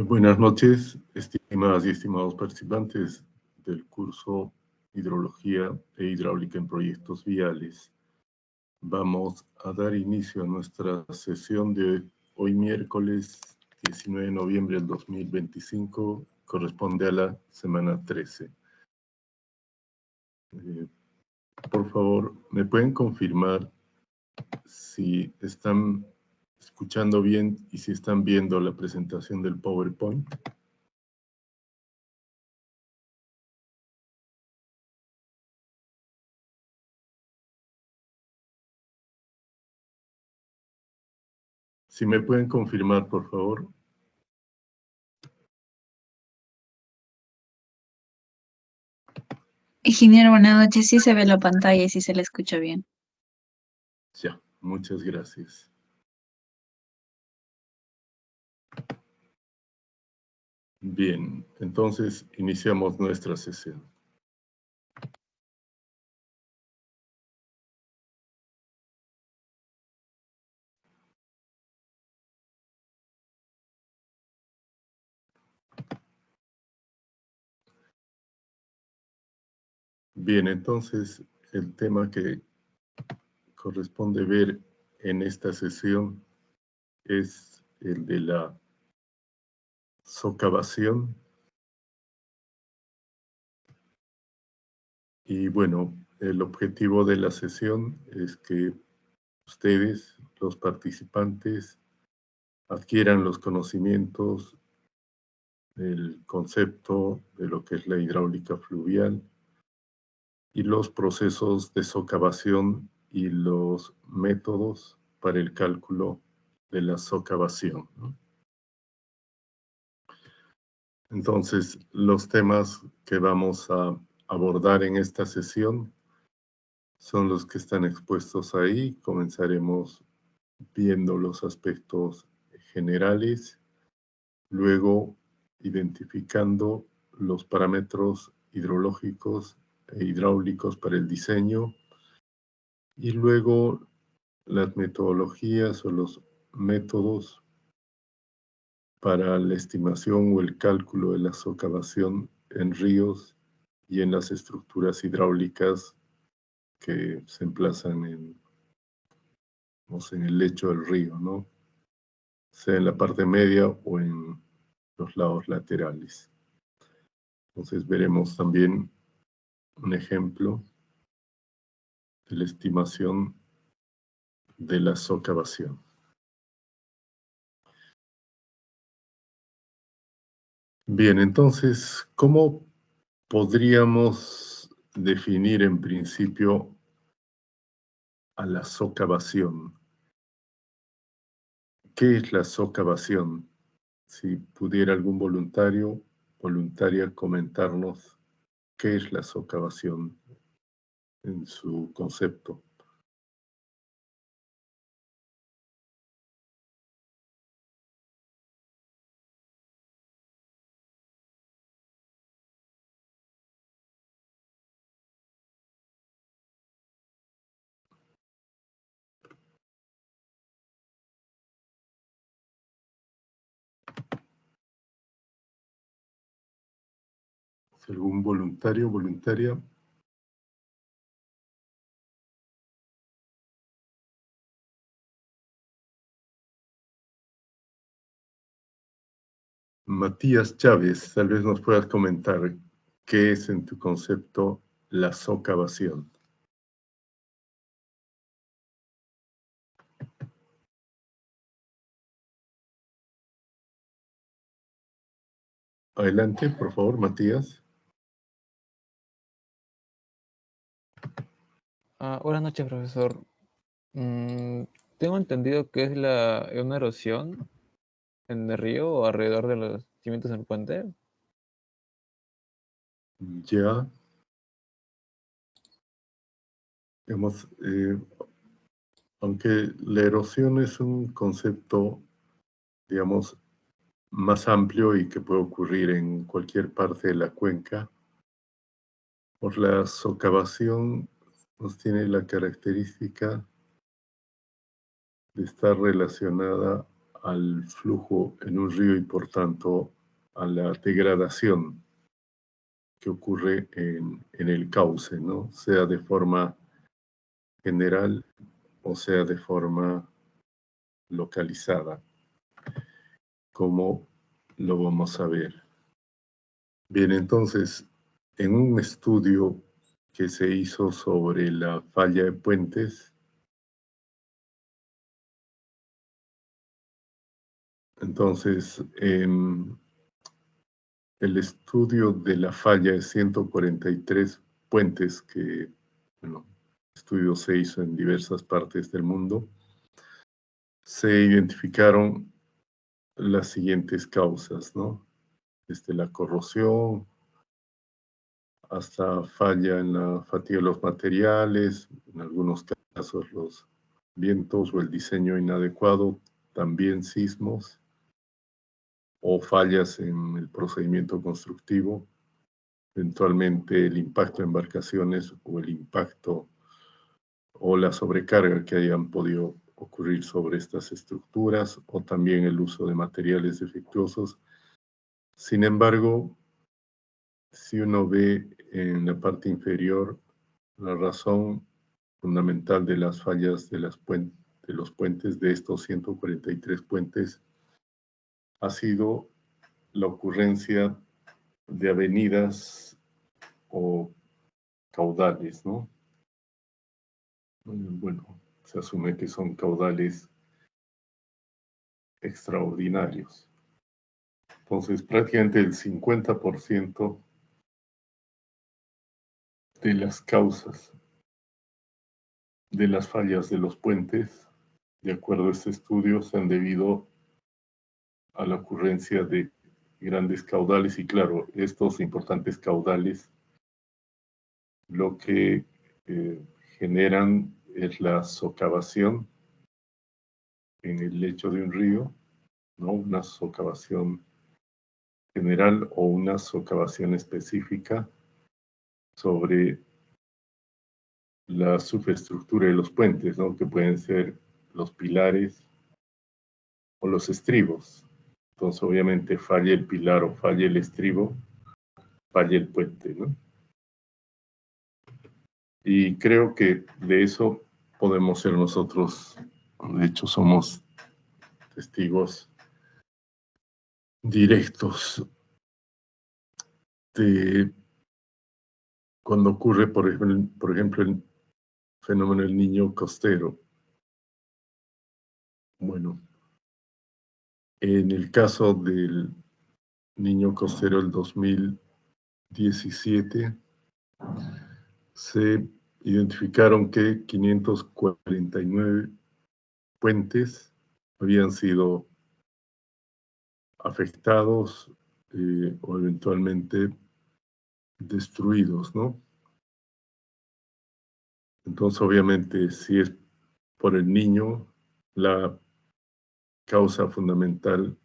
Buenas noches, estimadas y estimados participantes del curso Hidrología e Hidráulica en Proyectos Viales. Vamos a dar inicio a nuestra sesión de hoy miércoles 19 de noviembre del 2025, corresponde a la semana 13. Por favor, ¿me pueden confirmar si están escuchando bien y si están viendo la presentación del PowerPoint? Si me pueden confirmar, por favor. Ingeniero, buenas noches. Sí se ve la pantalla y sí se le escucha bien. Ya, muchas gracias. Bien, entonces iniciamos nuestra sesión. Bien, entonces el tema que corresponde ver en esta sesión es el de la socavación. Y bueno, el objetivo de la sesión es que ustedes, los participantes, adquieran los conocimientos del concepto de lo que es la hidráulica fluvial y los procesos de socavación y los métodos para el cálculo de la socavación, ¿no? Entonces, los temas que vamos a abordar en esta sesión son los que están expuestos ahí. Comenzaremos viendo los aspectos generales, luego identificando los parámetros hidrológicos e hidráulicos para el diseño, y luego las metodologías o los métodos para la estimación o el cálculo de la socavación en ríos y en las estructuras hidráulicas que se emplazan en el lecho del río, ¿no? Sea en la parte media o en los lados laterales. Entonces veremos también un ejemplo de la estimación de la socavación. Bien, entonces, ¿cómo podríamos definir en principio a la socavación? ¿Qué es la socavación? Si pudiera algún voluntaria comentarnos qué es la socavación en su concepto. ¿Algún voluntario, voluntaria? Matías Chávez, tal vez nos puedas comentar qué es en tu concepto la socavación. Adelante, por favor, Matías. Buenas noches, profesor. Tengo entendido que es una erosión en el río o alrededor de los cimientos del puente. Ya. Hemos, aunque la erosión es un concepto, digamos, más amplio y que puede ocurrir en cualquier parte de la cuenca, por la socavación nos tiene la característica de estar relacionada al flujo en un río y por tanto a la degradación que ocurre en el cauce, ¿no? Sea de forma general o sea de forma localizada, como lo vamos a ver. Bien, entonces, en un estudio que se hizo sobre la falla de puentes, entonces, el estudio de la falla de 143 puentes que, bueno, el estudio se hizo en diversas partes del mundo, se identificaron las siguientes causas, ¿no? Desde la corrosión hasta falla en la fatiga de los materiales, en algunos casos los vientos o el diseño inadecuado, también sismos o fallas en el procedimiento constructivo, eventualmente el impacto de embarcaciones o el impacto o la sobrecarga que hayan podido ocurrir sobre estas estructuras o también el uso de materiales defectuosos. Sin embargo, si uno ve en la parte inferior, la razón fundamental de las fallas de los puentes, de estos 143 puentes, ha sido la ocurrencia de avenidas o caudales, ¿no? Bueno, se asume que son caudales extraordinarios. Entonces, prácticamente el 50% de las causas de las fallas de los puentes, de acuerdo a este estudio, se han debido a la ocurrencia de grandes caudales y claro, estos importantes caudales lo que generan es la socavación en el lecho de un río, ¿no? Una socavación general o una socavación específica sobre la superestructura de los puentes, ¿no? Que pueden ser los pilares o los estribos. Entonces, obviamente, falla el pilar o falla el estribo, falla el puente, ¿no? Y creo que de eso podemos ser nosotros, de hecho, somos testigos directos de cuando ocurre, por ejemplo, el fenómeno del niño costero. Bueno, en el caso del niño costero del 2017, se identificaron que 549 puentes habían sido afectados o eventualmente destruidos, ¿no? Entonces, obviamente, si es por el niño, la causa fundamental,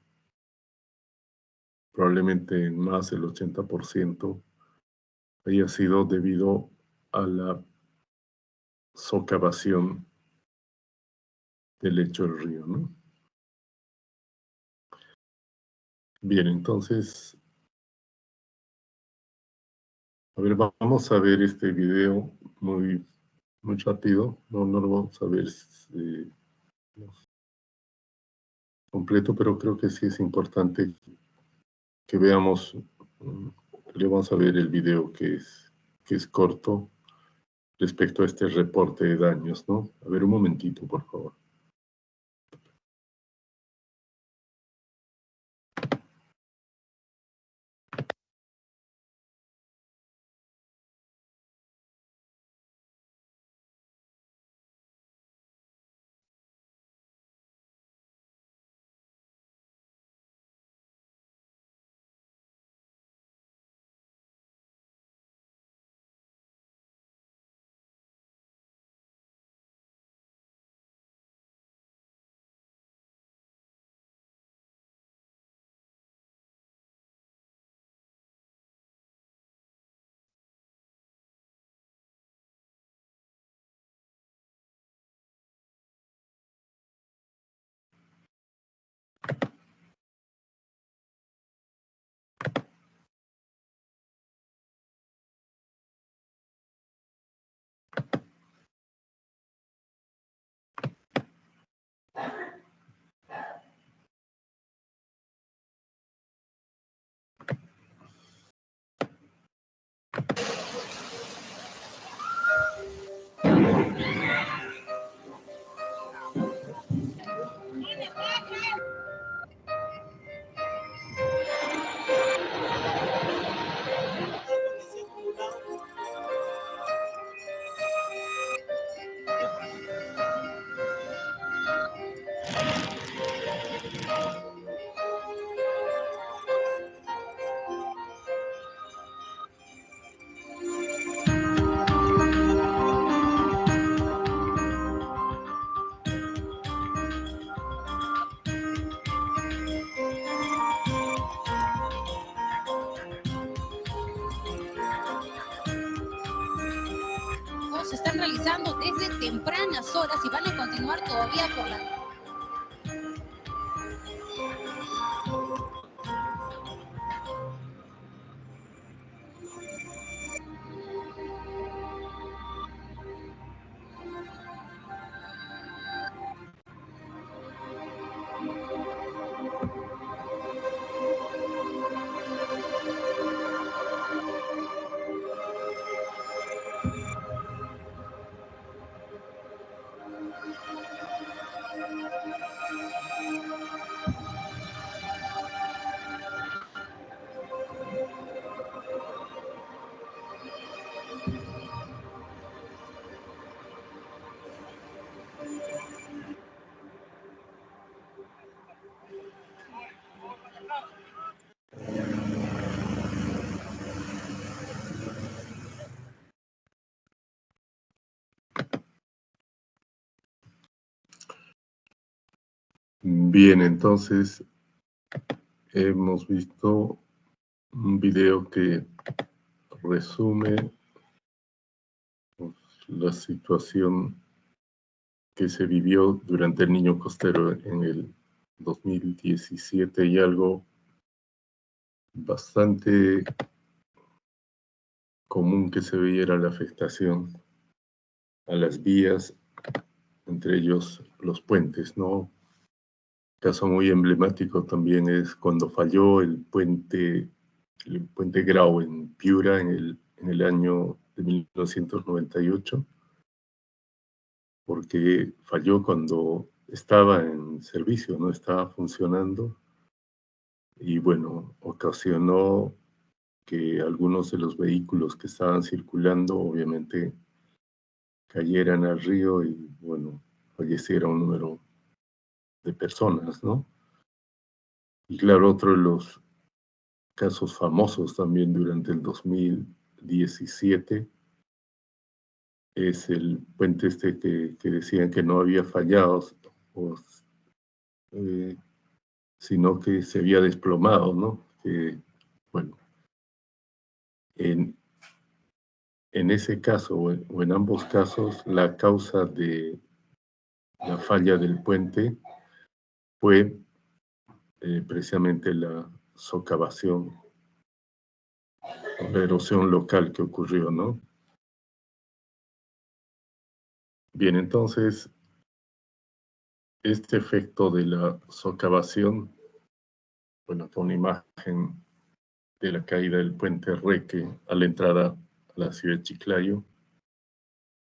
probablemente en más del 80%, haya sido debido a la socavación del lecho del río, ¿no? Bien, entonces, a ver, vamos a ver este video muy rápido. No lo vamos a ver completo, pero creo que sí es importante que veamos, le vamos a ver el video que es corto respecto a este reporte de daños, ¿no? A ver, un momentito, por favor. se están realizando desde tempranas horas y van a continuar todavía por la... Bien, entonces hemos visto un video que resume pues, la situación que se vivió durante el Niño Costero en el 2017 y algo bastante común que se veía era la afectación a las vías, entre ellos los puentes, ¿no? Caso muy emblemático también es cuando falló el puente Grau en Piura en el año de 1998, porque falló cuando estaba en servicio, no estaba funcionando, y bueno, ocasionó que algunos de los vehículos que estaban circulando obviamente cayeran al río y bueno, falleciera un número de personas, ¿no? Y claro, otro de los casos famosos también durante el 2017 es el puente este que decían que no había fallado, sino que se había desplomado, ¿no? Bueno, en ese caso o en ambos casos, la causa de la falla del puente fue precisamente la socavación, la erosión local que ocurrió, ¿no? Bien, entonces, este efecto de la socavación, bueno, fue una imagen de la caída del puente Reque a la entrada a la ciudad de Chiclayo,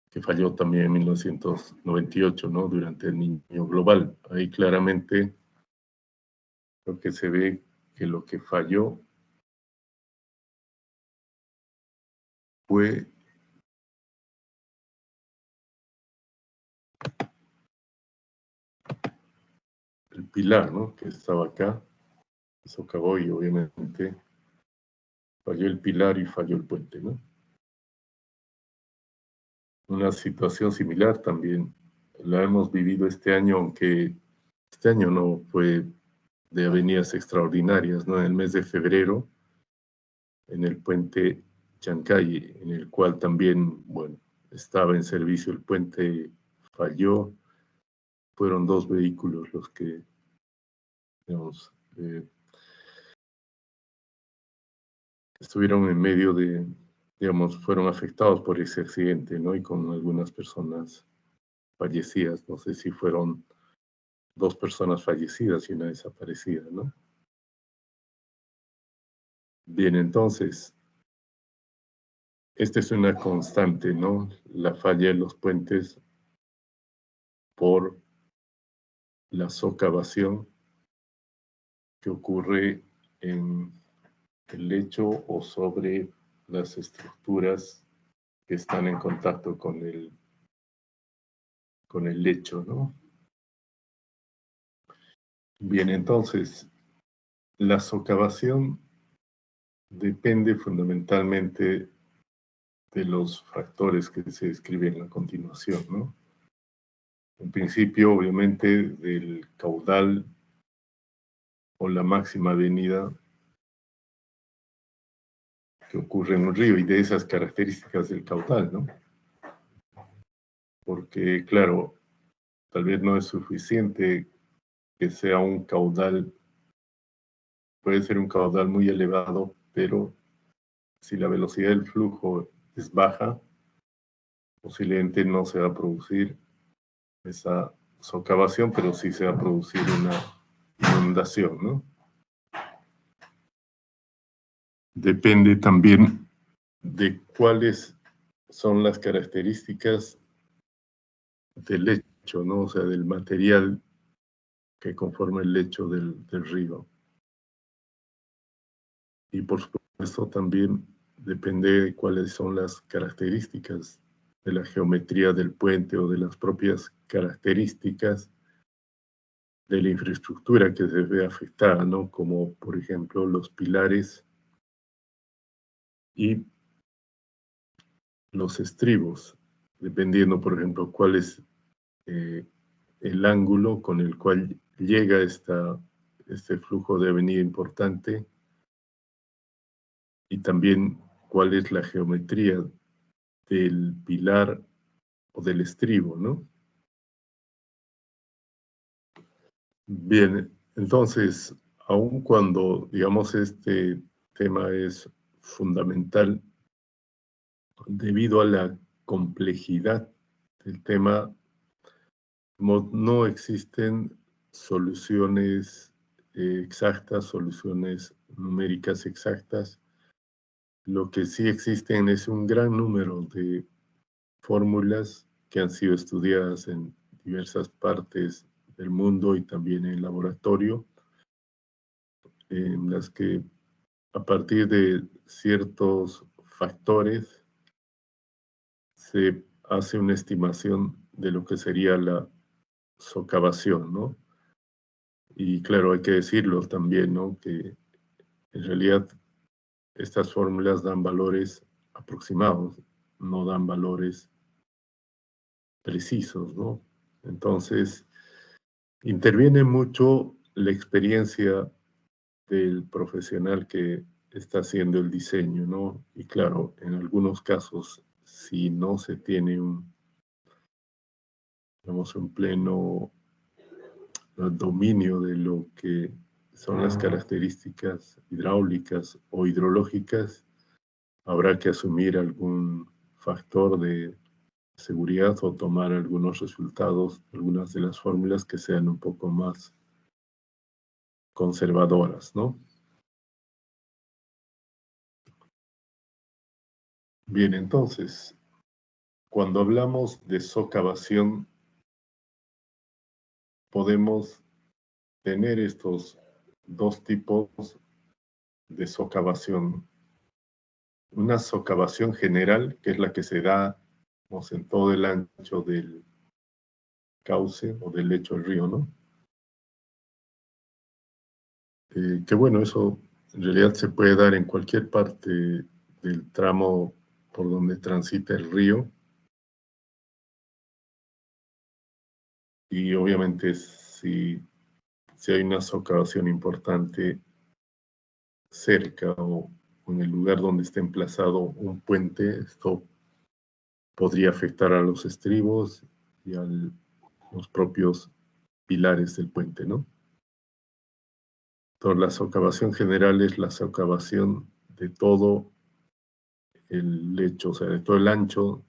que falló también en 1998, ¿no? Durante el Niño Global. Ahí claramente lo que se ve que lo que falló fue el pilar, ¿no? Que estaba acá, se acabó y obviamente falló el pilar y falló el puente, ¿no? Una situación similar también la hemos vivido este año, aunque este año no fue de avenidas extraordinarias, ¿no? En el mes de febrero, en el puente Chancay, en el cual también, bueno, estaba en servicio el puente, falló, fueron 2 vehículos los que, digamos, estuvieron en medio de, digamos, fueron afectados por ese accidente, ¿no? Y con algunas personas fallecidas, no sé si fueron 2 personas fallecidas y una desaparecida, ¿no? Bien, entonces, esta es una constante, ¿no? La falla de los puentes por la socavación que ocurre en el lecho o sobre las estructuras que están en contacto con el lecho, ¿no? Bien, entonces, la socavación depende fundamentalmente de los factores que se describen a continuación, ¿no? En principio, obviamente, del caudal o la máxima avenida que ocurre en un río y de esas características del caudal, ¿no? porque claro, tal vez no es suficiente que sea un caudal, puede ser un caudal muy elevado, pero si la velocidad del flujo es baja, posiblemente no se va a producir esa socavación, pero sí se va a producir una inundación, ¿no? Depende también de cuáles son las características del lecho, ¿no? O sea, del material que conforma el lecho del río. Y por supuesto también depende de cuáles son las características de la geometría del puente o de las propias características de la infraestructura que se ve afectada, ¿no? Como por ejemplo los pilares y los estribos, dependiendo por ejemplo cuál es el ángulo con el cual llega este flujo de avenida importante y también cuál es la geometría del pilar o del estribo, ¿no? Bien, entonces, aun cuando, digamos, este tema es fundamental debido a la complejidad del tema, no existen soluciones exactas, soluciones numéricas exactas. Lo que sí existen es un gran número de fórmulas que han sido estudiadas en diversas partes del mundo y también en laboratorio, en las que a partir de ciertos factores se hace una estimación de lo que sería la socavación, ¿no? Y claro, hay que decirlo también, ¿no? Que en realidad estas fórmulas dan valores aproximados, no dan valores precisos, ¿no? Entonces, interviene mucho la experiencia del profesional que está haciendo el diseño, ¿no? Y claro, en algunos casos, si no se tiene digamos, un pleno dominio de lo que son las características hidráulicas o hidrológicas, habrá que asumir algún factor de seguridad o tomar algunos resultados, algunas de las fórmulas que sean un poco más conservadoras, ¿no? Bien, entonces, cuando hablamos de socavación, podemos tener estos dos tipos de socavación. Una socavación general, que es la que se da en todo el ancho del cauce o del lecho del río, ¿no? Que bueno, eso en realidad se puede dar en cualquier parte del tramo por donde transita el río. Y obviamente si hay una socavación importante cerca o en el lugar donde está emplazado un puente, esto podría afectar a los estribos y a los propios pilares del puente, ¿no? Entonces, la socavación general es la socavación de todo el lecho, o sea, de todo el ancho,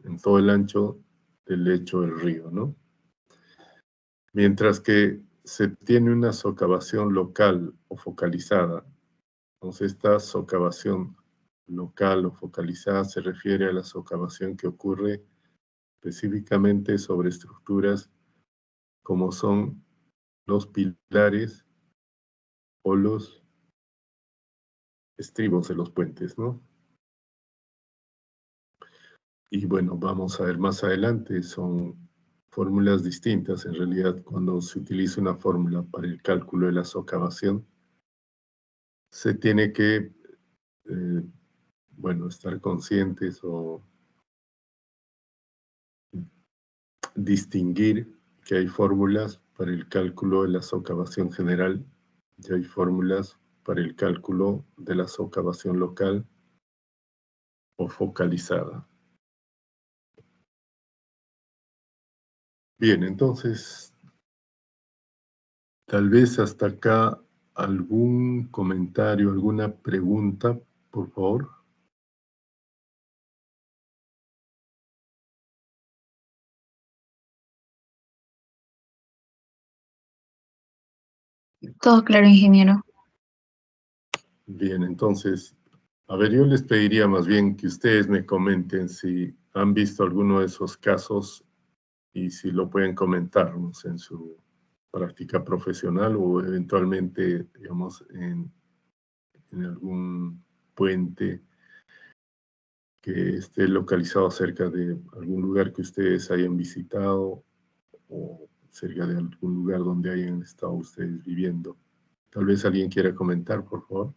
en todo el ancho del lecho del río, ¿no? Mientras que se tiene una socavación local o focalizada. Entonces, esta socavación local o focalizada se refiere a la socavación que ocurre específicamente sobre estructuras como son los pilares o los estribos de los puentes, ¿no? Y bueno, vamos a ver más adelante, son fórmulas distintas. En realidad, cuando se utiliza una fórmula para el cálculo de la socavación, se tiene que, bueno, estar conscientes o distinguir que hay fórmulas para el cálculo de la socavación general y hay fórmulas para el cálculo de la socavación local o focalizada. Bien, entonces, tal vez hasta acá algún comentario, alguna pregunta, por favor. Todo claro, ingeniero. Bien, entonces, a ver, yo les pediría más bien que ustedes me comenten si han visto alguno de esos casos y si lo pueden comentarnos en su práctica profesional o eventualmente, digamos, en algún puente que esté localizado cerca de algún lugar que ustedes hayan visitado o cerca de algún lugar donde hayan estado ustedes viviendo. Tal vez alguien quiera comentar, por favor.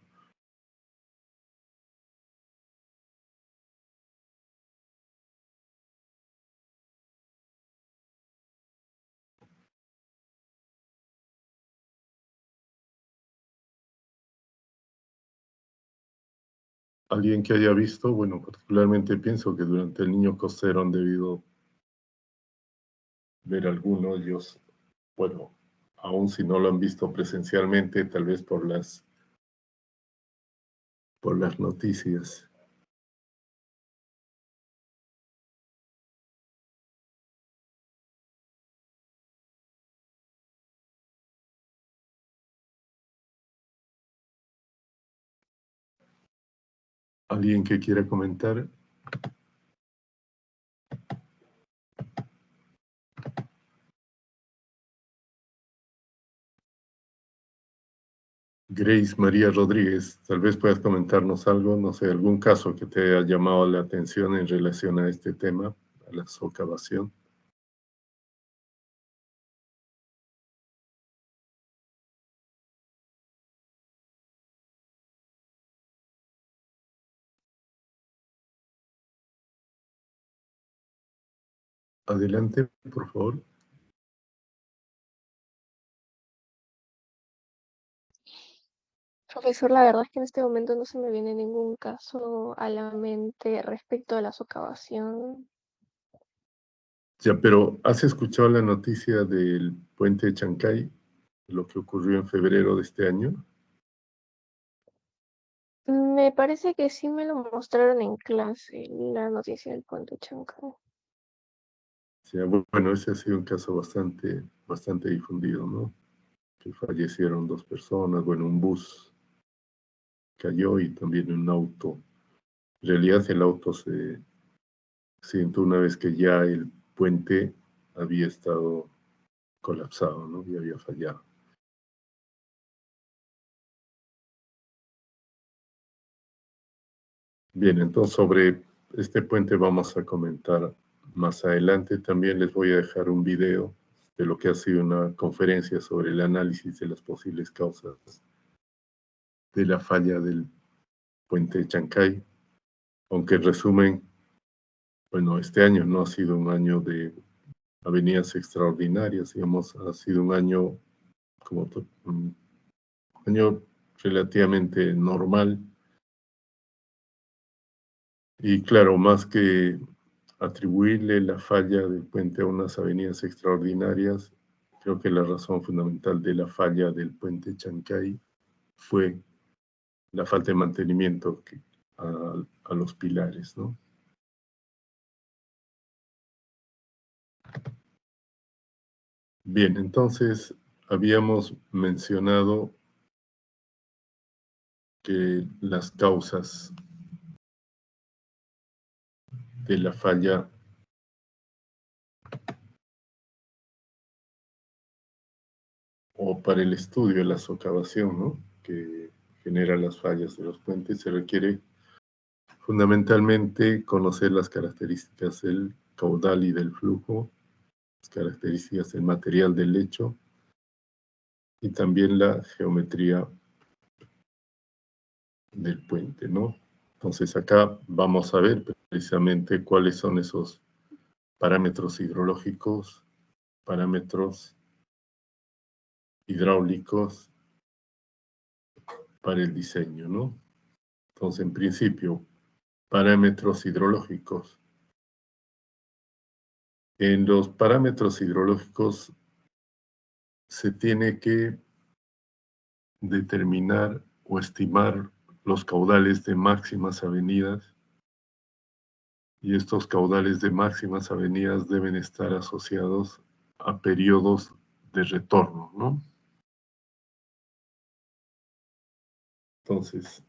Alguien que haya visto, bueno, particularmente pienso que durante el Niño Costero han debido ver algunos ellos, bueno, aun si no lo han visto presencialmente, tal vez por las noticias. ¿Alguien que quiera comentar? Grace María Rodríguez, tal vez puedas comentarnos algo, no sé, algún caso que te haya llamado la atención en relación a este tema, a la socavación. Adelante, por favor. Profesor, la verdad es que en este momento no se me viene ningún caso a la mente respecto a la socavación. Ya, pero ¿has escuchado la noticia del puente de Chancay, lo que ocurrió en febrero de este año? Me parece que sí me lo mostraron en clase, la noticia del puente Chancay. Sí, bueno, ese ha sido un caso bastante difundido, ¿no? Que fallecieron 2 personas, bueno, un bus cayó y también un auto. En realidad el auto se accidentó una vez que ya el puente había estado colapsado, ¿no? Y había fallado. Bien, entonces sobre este puente vamos a comentar más adelante. También les voy a dejar un video de lo que ha sido una conferencia sobre el análisis de las posibles causas de la falla del puente de Chancay. Aunque en resumen, bueno, este año no ha sido un año de avenidas extraordinarias, digamos, ha sido un año un año relativamente normal. Y claro, más que atribuirle la falla del puente a unas avenidas extraordinarias, creo que la razón fundamental de la falla del puente Chancay fue la falta de mantenimiento a los pilares, ¿no? Bien, entonces habíamos mencionado que las causas de la falla o para el estudio de la socavación, ¿no? Que genera las fallas de los puentes, se requiere fundamentalmente conocer las características del caudal y del flujo, las características del material del lecho y también la geometría del puente, ¿no? Entonces acá vamos a ver precisamente cuáles son esos parámetros hidrológicos, parámetros hidráulicos para el diseño, ¿no? Entonces, en principio, parámetros hidrológicos. En los parámetros hidrológicos se tiene que determinar o estimar los caudales de máximas avenidas, y estos caudales de máximas avenidas deben estar asociados a periodos de retorno, ¿no? Entonces,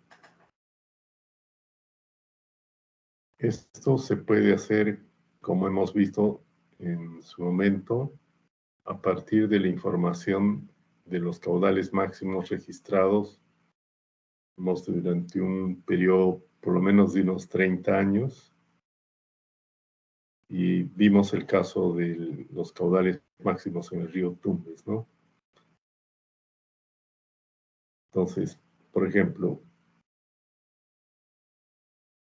esto se puede hacer, como hemos visto en su momento, a partir de la información de los caudales máximos registrados durante un periodo por lo menos de unos 30 años, y vimos el caso de los caudales máximos en el río Tumbes, ¿no? Entonces, por ejemplo,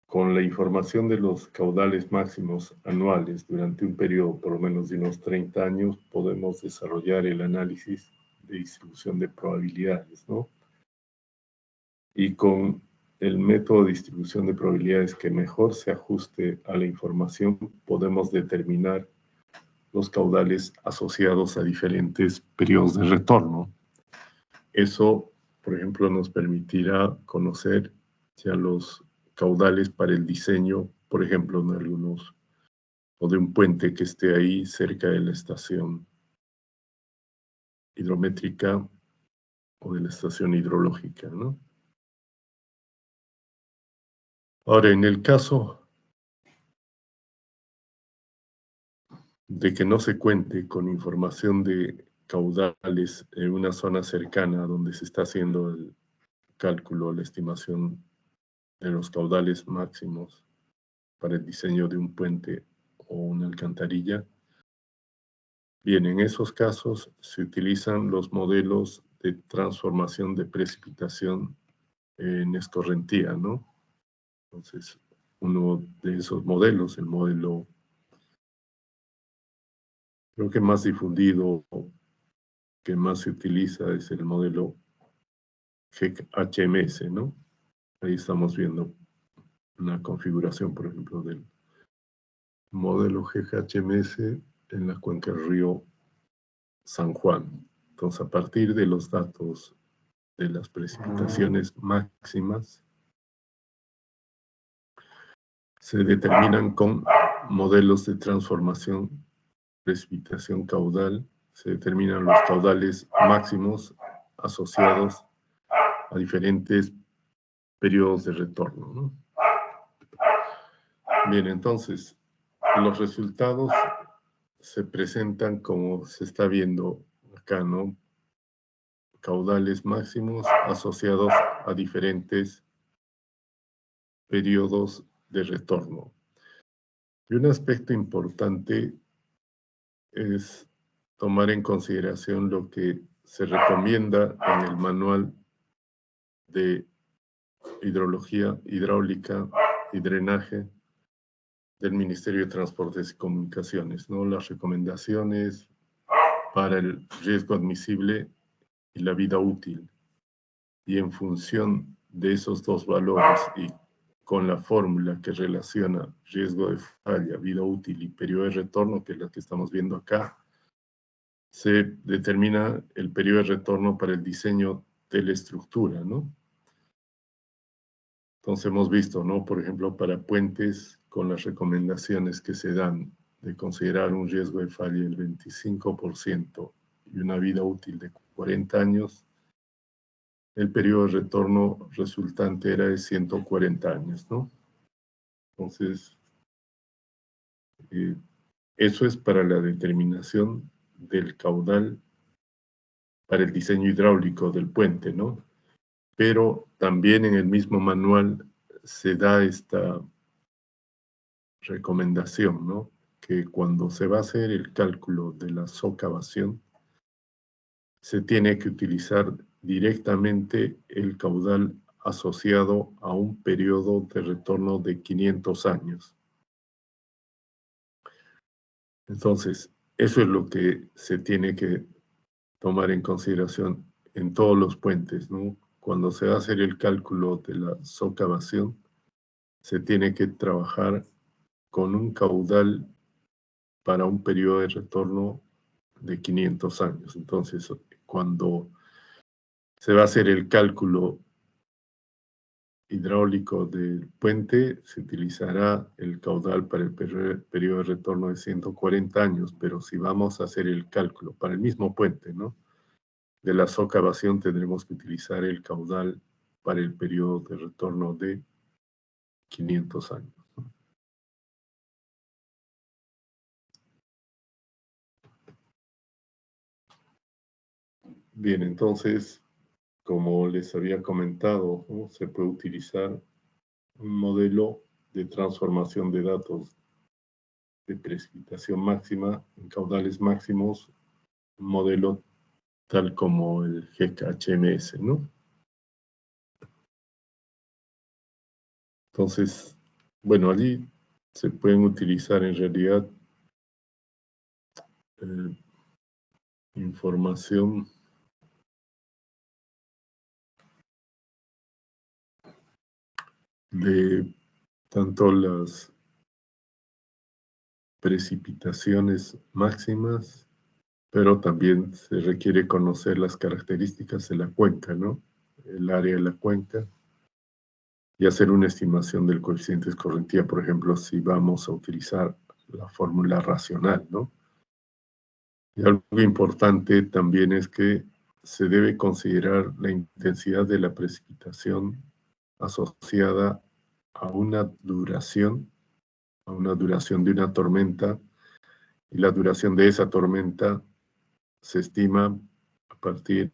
con la información de los caudales máximos anuales durante un periodo por lo menos de unos 30 años, podemos desarrollar el análisis de distribución de probabilidades, ¿no? Y con el método de distribución de probabilidades que mejor se ajuste a la información, podemos determinar los caudales asociados a diferentes periodos de retorno. Eso, por ejemplo, nos permitirá conocer ya los caudales para el diseño, por ejemplo, de algunos, o de un puente que esté ahí cerca de la estación hidrométrica o de la estación hidrológica, ¿no? Ahora, en el caso de que no se cuente con información de caudales en una zona cercana donde se está haciendo el cálculo, la estimación de los caudales máximos para el diseño de un puente o una alcantarilla, bien, en esos casos se utilizan los modelos de transformación de precipitación en escorrentía, ¿no? Entonces, uno de esos modelos, el modelo creo que más difundido, que más se utiliza, es el modelo GEC-HMS, ¿no? Ahí estamos viendo una configuración, por ejemplo, del modelo GEC-HMS en la cuenca del río San Juan. Entonces, a partir de los datos de las precipitaciones máximas, se determinan con modelos de transformación, precipitación caudal, se determinan los caudales máximos asociados a diferentes periodos de retorno, ¿no? Bien, entonces, los resultados se presentan como se está viendo acá, ¿no? Caudales máximos asociados a diferentes periodos de retorno. Y un aspecto importante es tomar en consideración lo que se recomienda en el manual de hidrología, hidráulica y drenaje del Ministerio de Transportes y Comunicaciones, ¿no? Las recomendaciones para el riesgo admisible y la vida útil. Y en función de esos dos valores y con la fórmula que relaciona riesgo de falla, vida útil y periodo de retorno, que es la que estamos viendo acá, se determina el periodo de retorno para el diseño de la estructura, ¿no? Entonces hemos visto, ¿no? Por ejemplo, para puentes, con las recomendaciones que se dan de considerar un riesgo de falla del 25% y una vida útil de 40 años, el periodo de retorno resultante era de 140 años, ¿no? Entonces, eso es para la determinación del caudal para el diseño hidráulico del puente, ¿no? Pero también en el mismo manual se da esta recomendación, ¿no? Que cuando se va a hacer el cálculo de la socavación, se tiene que utilizar directamente el caudal asociado a un periodo de retorno de 500 años. Entonces, eso es lo que se tiene que tomar en consideración en todos los puentes, ¿no? Cuando se va a hacer el cálculo de la socavación, se tiene que trabajar con un caudal para un periodo de retorno de 500 años. Entonces, cuando se va a hacer el cálculo hidráulico del puente, se utilizará el caudal para el periodo de retorno de 140 años, pero si vamos a hacer el cálculo para el mismo puente, ¿no?, de la socavación, tendremos que utilizar el caudal para el periodo de retorno de 500 años. Bien, entonces, como les había comentado, ¿no?, se puede utilizar un modelo de transformación de datos de precipitación máxima en caudales máximos, un modelo tal como el GKHMS, ¿no? Entonces, bueno, allí se pueden utilizar en realidad información de tanto las precipitaciones máximas, pero también se requiere conocer las características de la cuenca, ¿no?, el área de la cuenca, y hacer una estimación del coeficiente de escorrentía, por ejemplo, si vamos a utilizar la fórmula racional, ¿no? Y algo importante también es que se debe considerar la intensidad de la precipitación asociada a una duración de una tormenta, y la duración de esa tormenta se estima a partir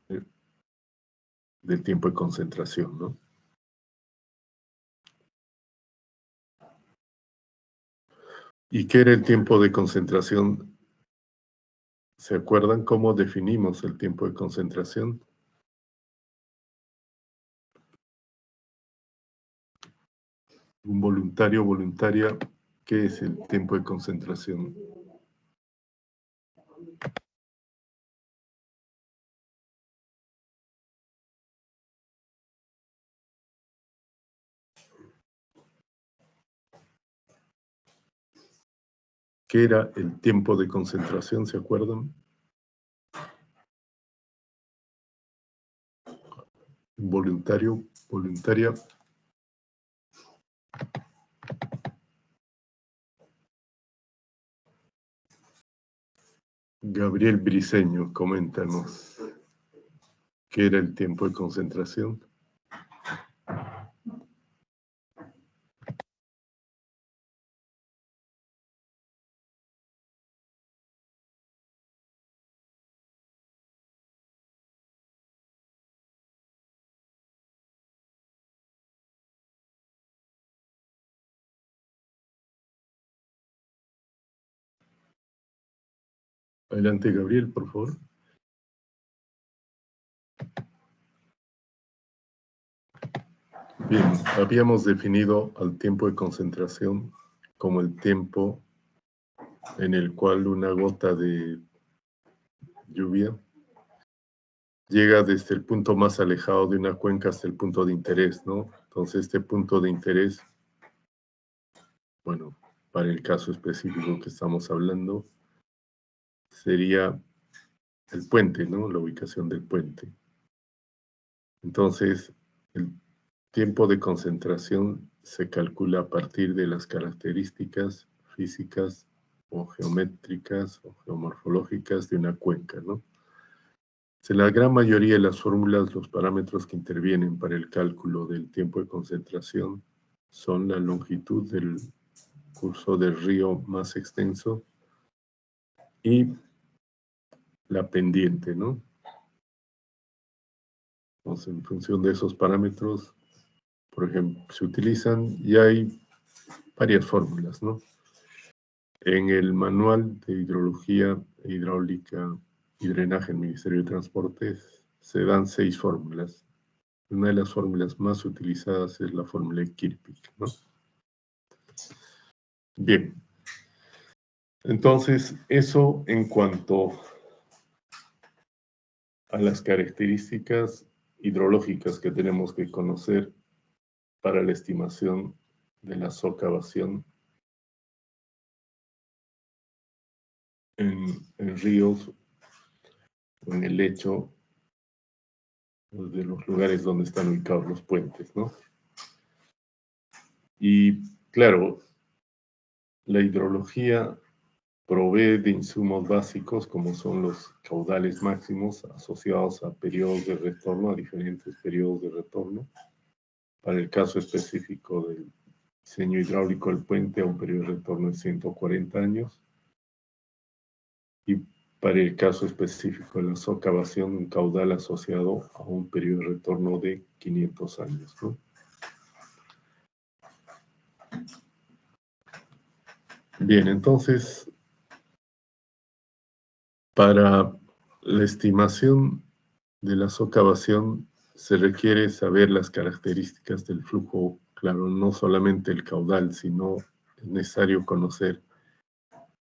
del tiempo de concentración, ¿no? ¿Y qué era el tiempo de concentración? ¿Se acuerdan cómo definimos el tiempo de concentración? Un voluntario o voluntaria, ¿qué es el tiempo de concentración? ¿Qué era el tiempo de concentración? ¿Se acuerdan? Voluntario, voluntaria. Gabriel Briceño, coméntanos. ¿Qué era el tiempo de concentración? Adelante, Gabriel, por favor. Bien, habíamos definido al tiempo de concentración como el tiempo en el cual una gota de lluvia llega desde el punto más alejado de una cuenca hasta el punto de interés, ¿no? Entonces, este punto de interés, bueno, para el caso específico que estamos hablando, sería el puente, ¿no?, la ubicación del puente. Entonces, el tiempo de concentración se calcula a partir de las características físicas o geométricas o geomorfológicas de una cuenca, ¿no? En la gran mayoría de las fórmulas, los parámetros que intervienen para el cálculo del tiempo de concentración son la longitud del curso del río más extenso y la pendiente, ¿no? Entonces, en función de esos parámetros, por ejemplo, se utilizan, y hay varias fórmulas, ¿no? En el manual de hidrología, hidráulica y drenaje del Ministerio de Transportes se dan 6 fórmulas. Una de las fórmulas más utilizadas es la fórmula de Kirpik, ¿no? Bien. Entonces, eso en cuanto a las características hidrológicas que tenemos que conocer para la estimación de la socavación en ríos o en el lecho de los lugares donde están ubicados los puentes, ¿no? Y claro, la hidrología provee de insumos básicos como son los caudales máximos asociados a periodos de retorno, a diferentes periodos de retorno. Para el caso específico del diseño hidráulico del puente, a un periodo de retorno de 140 años. Y para el caso específico de la socavación, un caudal asociado a un periodo de retorno de 500 años, ¿no? Bien, entonces, para la estimación de la socavación se requiere saber las características del flujo, claro, no solamente el caudal, sino es necesario conocer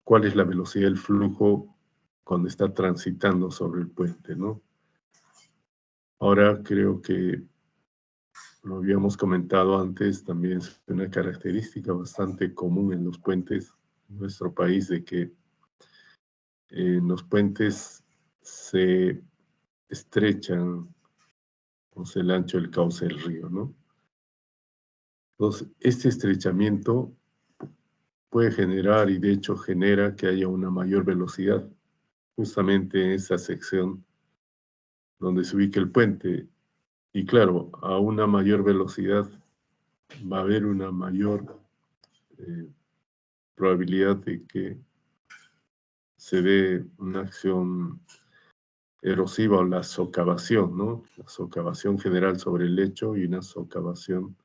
cuál es la velocidad del flujo cuando está transitando sobre el puente, ¿no? Ahora creo que lo habíamos comentado antes, también es una característica bastante común en los puentes en nuestro país, de que en los puentes se estrechan, o sea, el ancho del cauce del río, ¿no? Entonces, este estrechamiento puede generar, y de hecho genera, que haya una mayor velocidad, justamente en esa sección donde se ubica el puente. Y claro, a una mayor velocidad va a haber una mayor probabilidad de que se dé una acción erosiva o la socavación, ¿no? La socavación general sobre el lecho y una socavación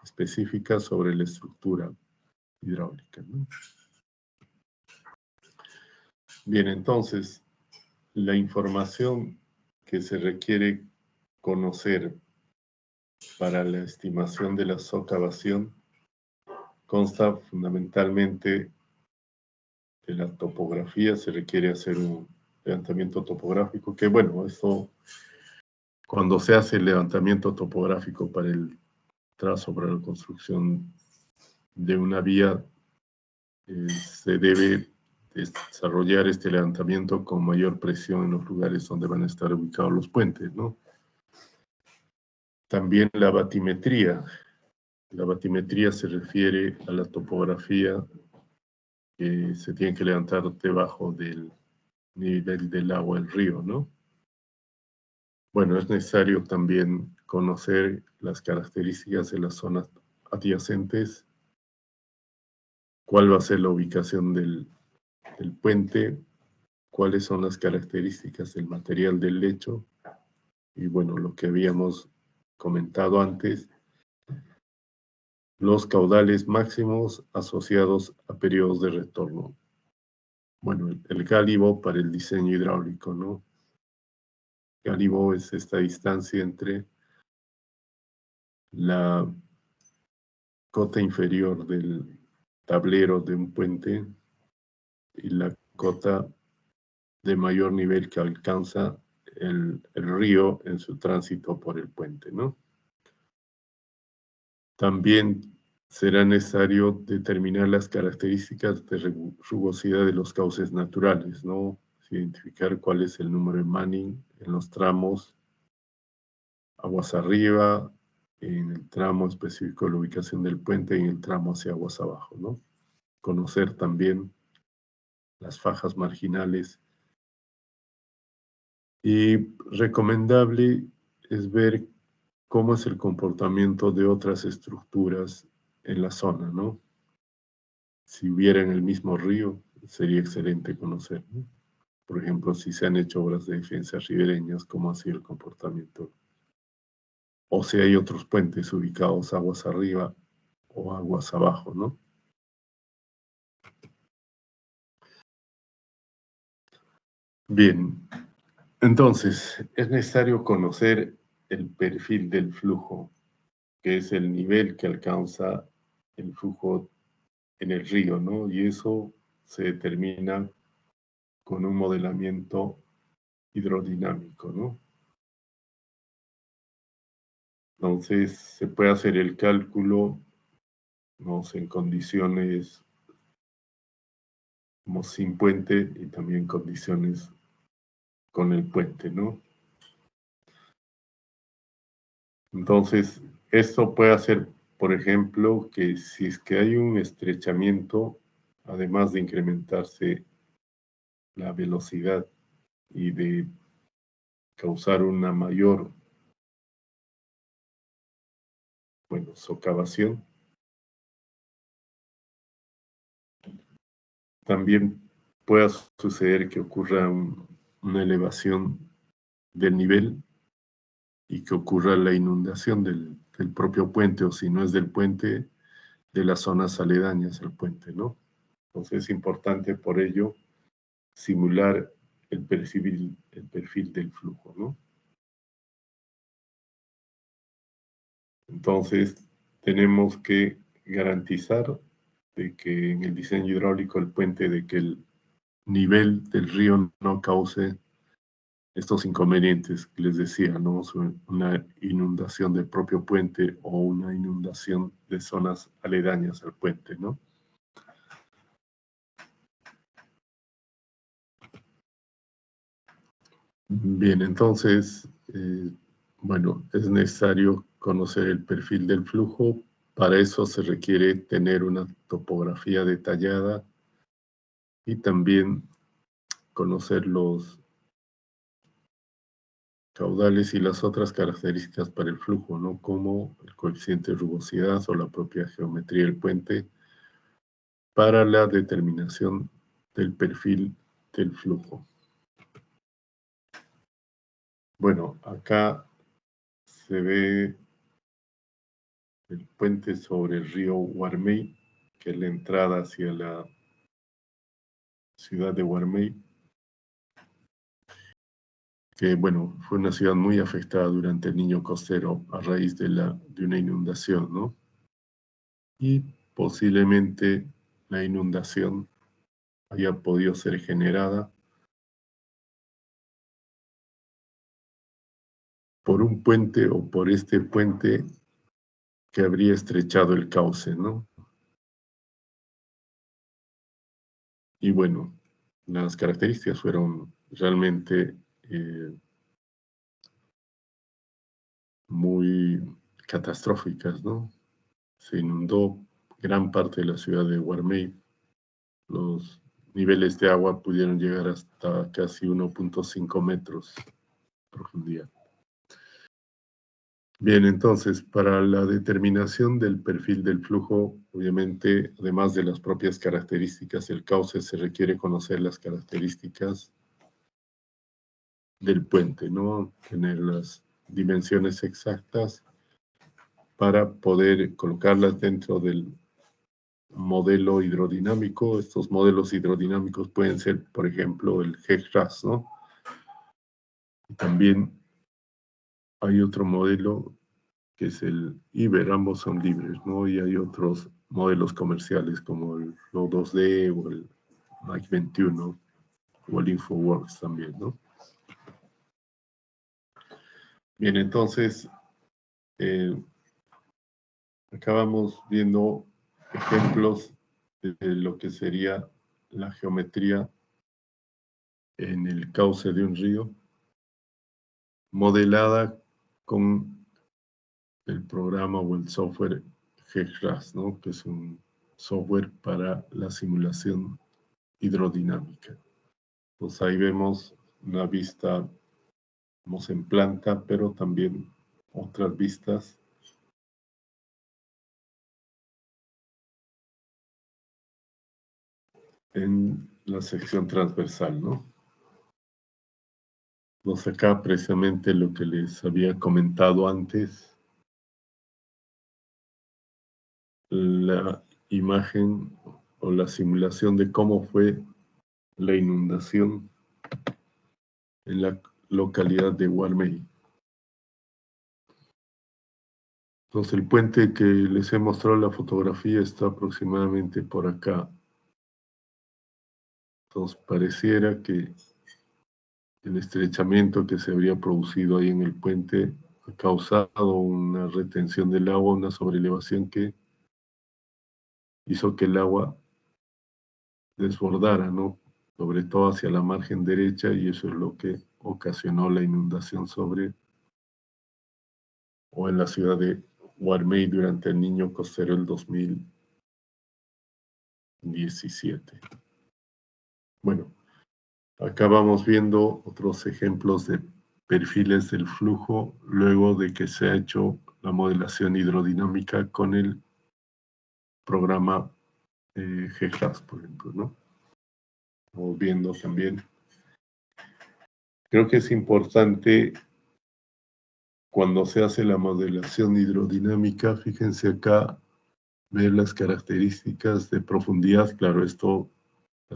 específica sobre la estructura hidráulica, ¿no? Bien, entonces, la información que se requiere conocer para la estimación de la socavación consta fundamentalmente de la topografía. Se requiere hacer un levantamiento topográfico, que bueno, eso cuando se hace el levantamiento topográfico para el trazo, para la construcción de una vía, se debe desarrollar este levantamiento con mayor presión en los lugares donde van a estar ubicados los puentes, ¿no? También la batimetría. La batimetría se refiere a la topografía que se tiene que levantar debajo del nivel del agua del río, ¿no? Bueno, es necesario también conocer las características de las zonas adyacentes, cuál va a ser la ubicación del puente, cuáles son las características del material del lecho, y bueno, lo que habíamos comentado antes, los caudales máximos asociados a periodos de retorno. Bueno, el gálibo para el diseño hidráulico, ¿no? Gálibo es esta distancia entre la cota inferior del tablero de un puente y la cota de mayor nivel que alcanza el río en su tránsito por el puente, ¿no? También será necesario determinar las características de rugosidad de los cauces naturales, ¿no? Identificar cuál es el número de Manning en los tramos aguas arriba, en el tramo específico de la ubicación del puente y en el tramo hacia aguas abajo, ¿no? Conocer también las fajas marginales. Y recomendable es ver cómo es el comportamiento de otras estructuras en la zona, ¿no? Si hubiera en el mismo río, sería excelente conocer, ¿no? Por ejemplo, si se han hecho obras de defensas ribereñas, cómo ha sido el comportamiento. O si hay otros puentes ubicados aguas arriba o aguas abajo, ¿no? Bien, entonces es necesario conocer el perfil del flujo, que es el nivel que alcanza el flujo en el río, ¿no? Y eso se determina con un modelamiento hidrodinámico, ¿no? Entonces se puede hacer el cálculo, ¿no? En condiciones como sin puente y también condiciones con el puente, ¿no? Entonces, esto puede hacer, por ejemplo, que si es que hay un estrechamiento, además de incrementarse la velocidad y de causar una mayor, socavación, también pueda suceder que ocurra una elevación del nivel y que ocurra la inundación del propio puente, o si no es del puente, de las zonas aledañas al puente, ¿no? Entonces es importante por ello simular el perfil del flujo, ¿no? Entonces tenemos que garantizar de que en el diseño hidráulico del puente, de que el nivel del río no cause estos inconvenientes que les decía, ¿no? Una inundación del propio puente o una inundación de zonas aledañas al puente, ¿no? Bien, entonces, es necesario conocer el perfil del flujo. Para eso se requiere tener una topografía detallada y también conocer los caudales y las otras características para el flujo, ¿no? Como el coeficiente de rugosidad o la propia geometría del puente para la determinación del perfil del flujo. Bueno, acá se ve el puente sobre el río Guarmey, que es la entrada hacia la ciudad de Guarmey, que fue una ciudad muy afectada durante el Niño Costero a raíz de una inundación, ¿no? Y posiblemente la inundación haya podido ser generada por un puente o por este puente que habría estrechado el cauce, ¿no? Y las características fueron realmente muy catastróficas, ¿no? Se inundó gran parte de la ciudad de Guarmey. Los niveles de agua pudieron llegar hasta casi 1.5 metros de profundidad. Bien, entonces, para la determinación del perfil del flujo, obviamente, además de las propias características del cauce, se requiere conocer las características del puente, ¿no? Tener las dimensiones exactas para poder colocarlas dentro del modelo hidrodinámico. Estos modelos hidrodinámicos pueden ser, por ejemplo, el GECRAS, ¿no? También hay otro modelo que es el IBER, ambos son libres, ¿no? Y hay otros modelos comerciales como el Flow 2D o el Mach 21 o el InfoWorks también, ¿no? Bien, entonces, acá vamos viendo ejemplos de lo que sería la geometría en el cauce de un río, modelada con el programa o el software GECRAS, ¿no? Que es un software para la simulación hidrodinámica. Pues ahí vemos una vista, vamos en planta, pero también otras vistas. En la sección transversal, ¿no? Nos acá precisamente lo que les había comentado antes, la imagen o la simulación de cómo fue la inundación en la localidad de Guarmey. Entonces el puente que les he mostrado la fotografía está aproximadamente por acá. Entonces pareciera que el estrechamiento que se habría producido ahí en el puente ha causado una retención del agua, una sobrelevación que hizo que el agua desbordara, ¿no? Sobre todo hacia la margen derecha, y eso es lo que ocasionó la inundación o en la ciudad de Guarmey durante el Niño Costero el 2017. Bueno, acá vamos viendo otros ejemplos de perfiles del flujo luego de que se ha hecho la modelación hidrodinámica con el programa GEJAS, por ejemplo, ¿no? Vamos viendo también. Creo que es importante cuando se hace la modelación hidrodinámica, fíjense acá, ver las características de profundidad. Claro, las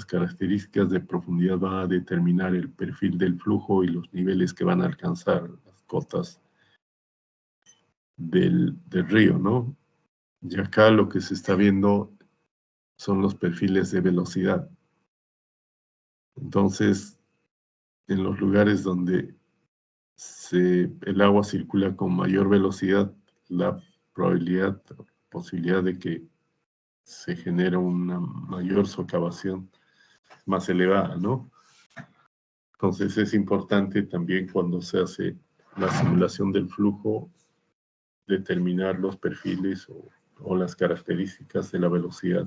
características de profundidad van a determinar el perfil del flujo y los niveles que van a alcanzar las cotas del río, ¿no? Y acá lo que se está viendo son los perfiles de velocidad. Entonces, en los lugares donde el agua circula con mayor velocidad, la posibilidad de que se genere una mayor socavación más elevada, ¿no? Entonces es importante también cuando se hace la simulación del flujo determinar los perfiles o las características de la velocidad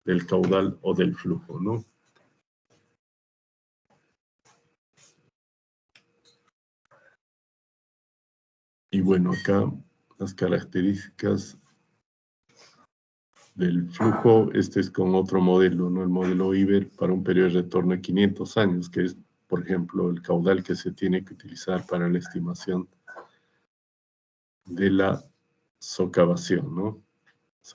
del caudal o del flujo, ¿no? Y bueno, acá las características del flujo, este es con otro modelo, ¿no? El modelo Iber para un periodo de retorno de 500 años, que es, por ejemplo, el caudal que se tiene que utilizar para la estimación de la socavación, ¿no?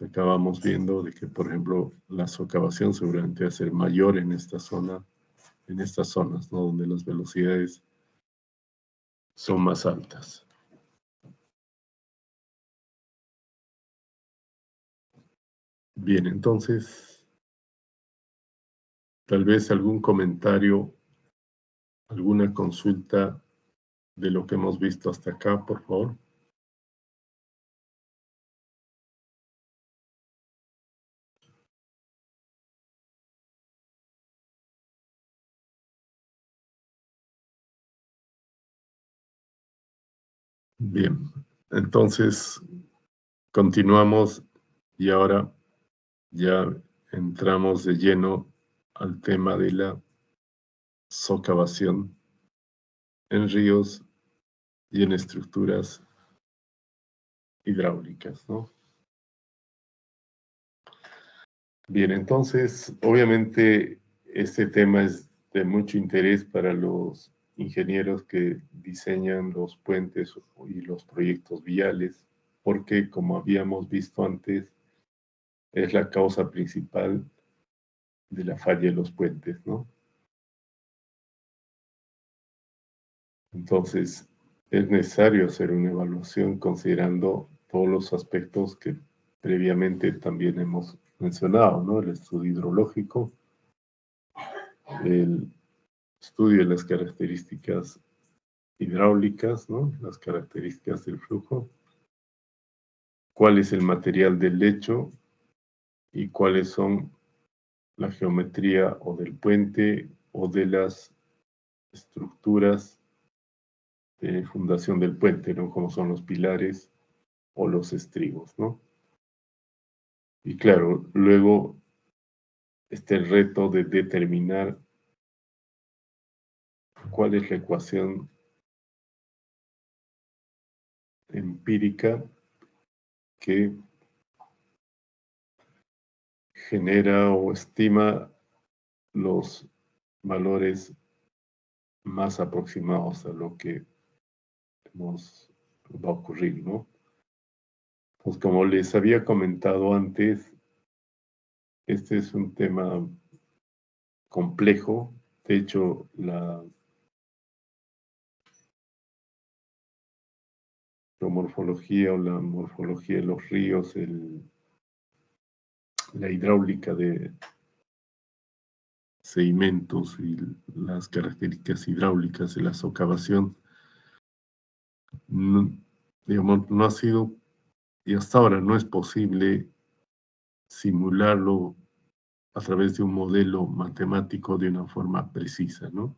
Acabamos viendo de que, por ejemplo, la socavación seguramente va a ser mayor en esta zona, en estas zonas, ¿no? Donde las velocidades son más altas. Bien, entonces, tal vez algún comentario, alguna consulta de lo que hemos visto hasta acá, por favor. Bien, entonces continuamos y ahora ya entramos de lleno al tema de la socavación en ríos y en estructuras hidráulicas, ¿no? Bien, entonces, obviamente, este tema es de mucho interés para los ingenieros que diseñan los puentes y los proyectos viales, porque, como habíamos visto antes, es la causa principal de la falla de los puentes, ¿no? Entonces, es necesario hacer una evaluación considerando todos los aspectos que previamente también hemos mencionado, ¿no? El estudio hidrológico, el estudio de las características hidráulicas, ¿no? Las características del flujo, cuál es el material del lecho y cuáles son la geometría o del puente o de las estructuras de fundación del puente, ¿no? Como son los pilares o los estribos, ¿no? Y claro, luego está el reto de determinar cuál es la ecuación empírica que genera o estima los valores más aproximados a lo que va a ocurrir, ¿no? Pues como les había comentado antes, este es un tema complejo. De hecho, la geomorfología o la morfología de los ríos, la hidráulica de sedimentos y las características hidráulicas de la socavación, no, digamos, no ha sido, y hasta ahora no es posible simularlo a través de un modelo matemático de una forma precisa, ¿no?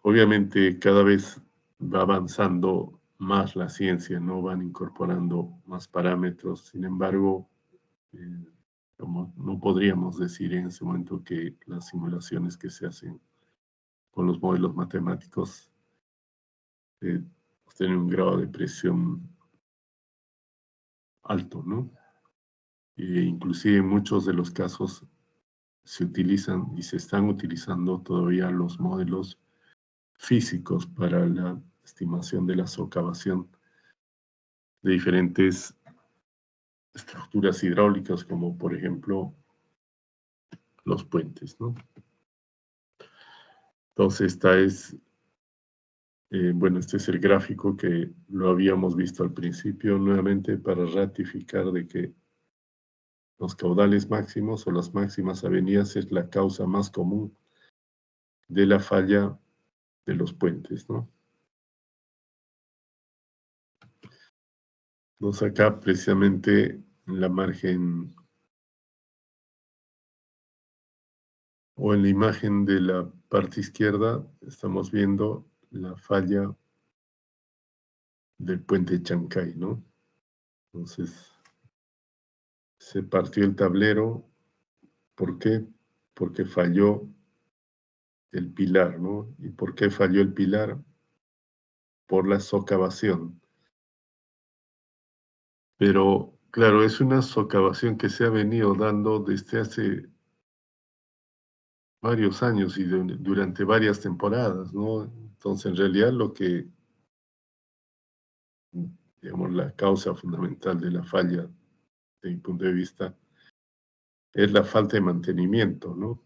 Obviamente cada vez va avanzando más la ciencia, ¿no? Van incorporando más parámetros. Sin embargo, no podríamos decir en ese momento que las simulaciones que se hacen con los modelos matemáticos tienen un grado de presión alto, ¿no? Inclusive en muchos de los casos se utilizan y se están utilizando todavía los modelos físicos para la estimación de la socavación de diferentes estructuras hidráulicas, como por ejemplo los puentes, ¿no? Entonces, bueno, este es el gráfico que lo habíamos visto al principio, nuevamente para ratificar de que los caudales máximos o las máximas avenidas es la causa más común de la falla de los puentes, ¿no? Entonces acá precisamente en la margen o en la imagen de la parte izquierda estamos viendo la falla del puente Chancay, ¿no? Entonces se partió el tablero. ¿Por qué? Porque falló el pilar, ¿no? ¿Y por qué falló el pilar? Por la socavación. Pero, claro, es una socavación que se ha venido dando desde hace varios años y durante varias temporadas, ¿no? Entonces, en realidad, digamos, la causa fundamental de la falla, de mi punto de vista, es la falta de mantenimiento, ¿no?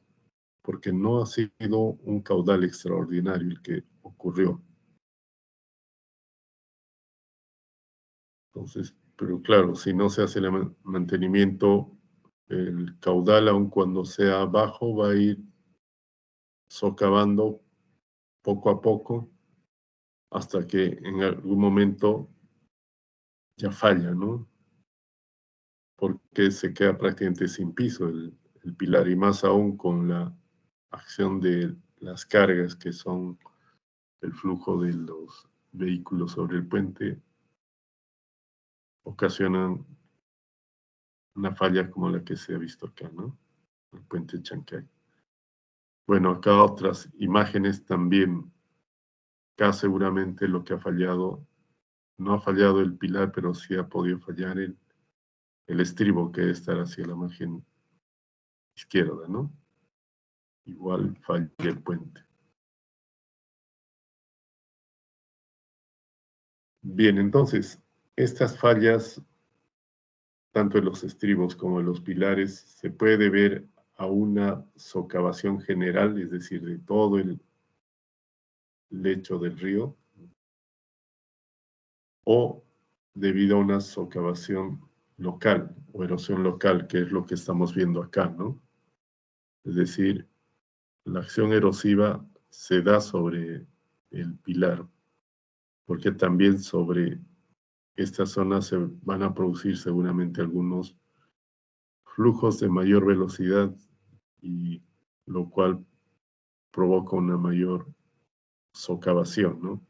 Porque no ha sido un caudal extraordinario el que ocurrió. Entonces, pero claro, si no se hace el mantenimiento, el caudal, aun cuando sea bajo, va a ir socavando poco a poco hasta que en algún momento ya falla, ¿no? Porque se queda prácticamente sin piso el pilar, y más aún con la acción de las cargas que son el flujo de los vehículos sobre el puente, ocasionan una falla como la que se ha visto acá, ¿no? El puente Chancay. Bueno, acá otras imágenes también. Acá seguramente lo que ha fallado, no ha fallado el pilar, pero sí ha podido fallar el estribo, que debe estar hacia la margen izquierda, ¿no? Igual falla el puente. Bien, entonces, estas fallas, tanto en los estribos como en los pilares, se puede ver a una socavación general, es decir, de todo el lecho del río, o debido a una socavación local o erosión local, que es lo que estamos viendo acá, ¿no? Es decir, la acción erosiva se da sobre el pilar, porque también sobre esta zona se van a producir seguramente algunos flujos de mayor velocidad, y lo cual provoca una mayor socavación, ¿no?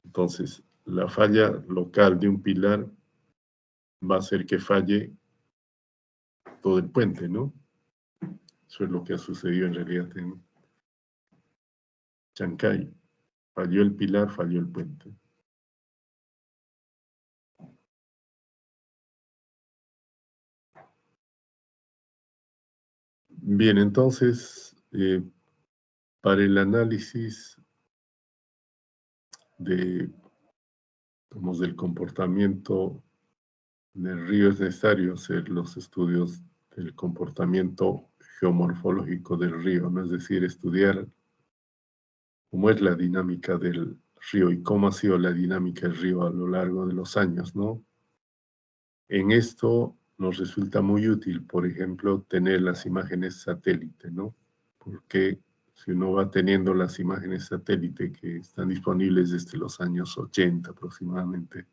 Entonces, la falla local de un pilar va a hacer que falle todo el puente, ¿no? Eso es lo que ha sucedido en realidad en Chancay. Falló el pilar, falló el puente. Bien, entonces, para el análisis del comportamiento del río es necesario hacer los estudios del comportamiento geomorfológico del río, ¿no? Es decir, estudiar cómo es la dinámica del río y cómo ha sido la dinámica del río a lo largo de los años, ¿no? En esto nos resulta muy útil, por ejemplo, tener las imágenes satélite, ¿no? Porque si uno va teniendo las imágenes satélite que están disponibles desde los años 80 aproximadamente,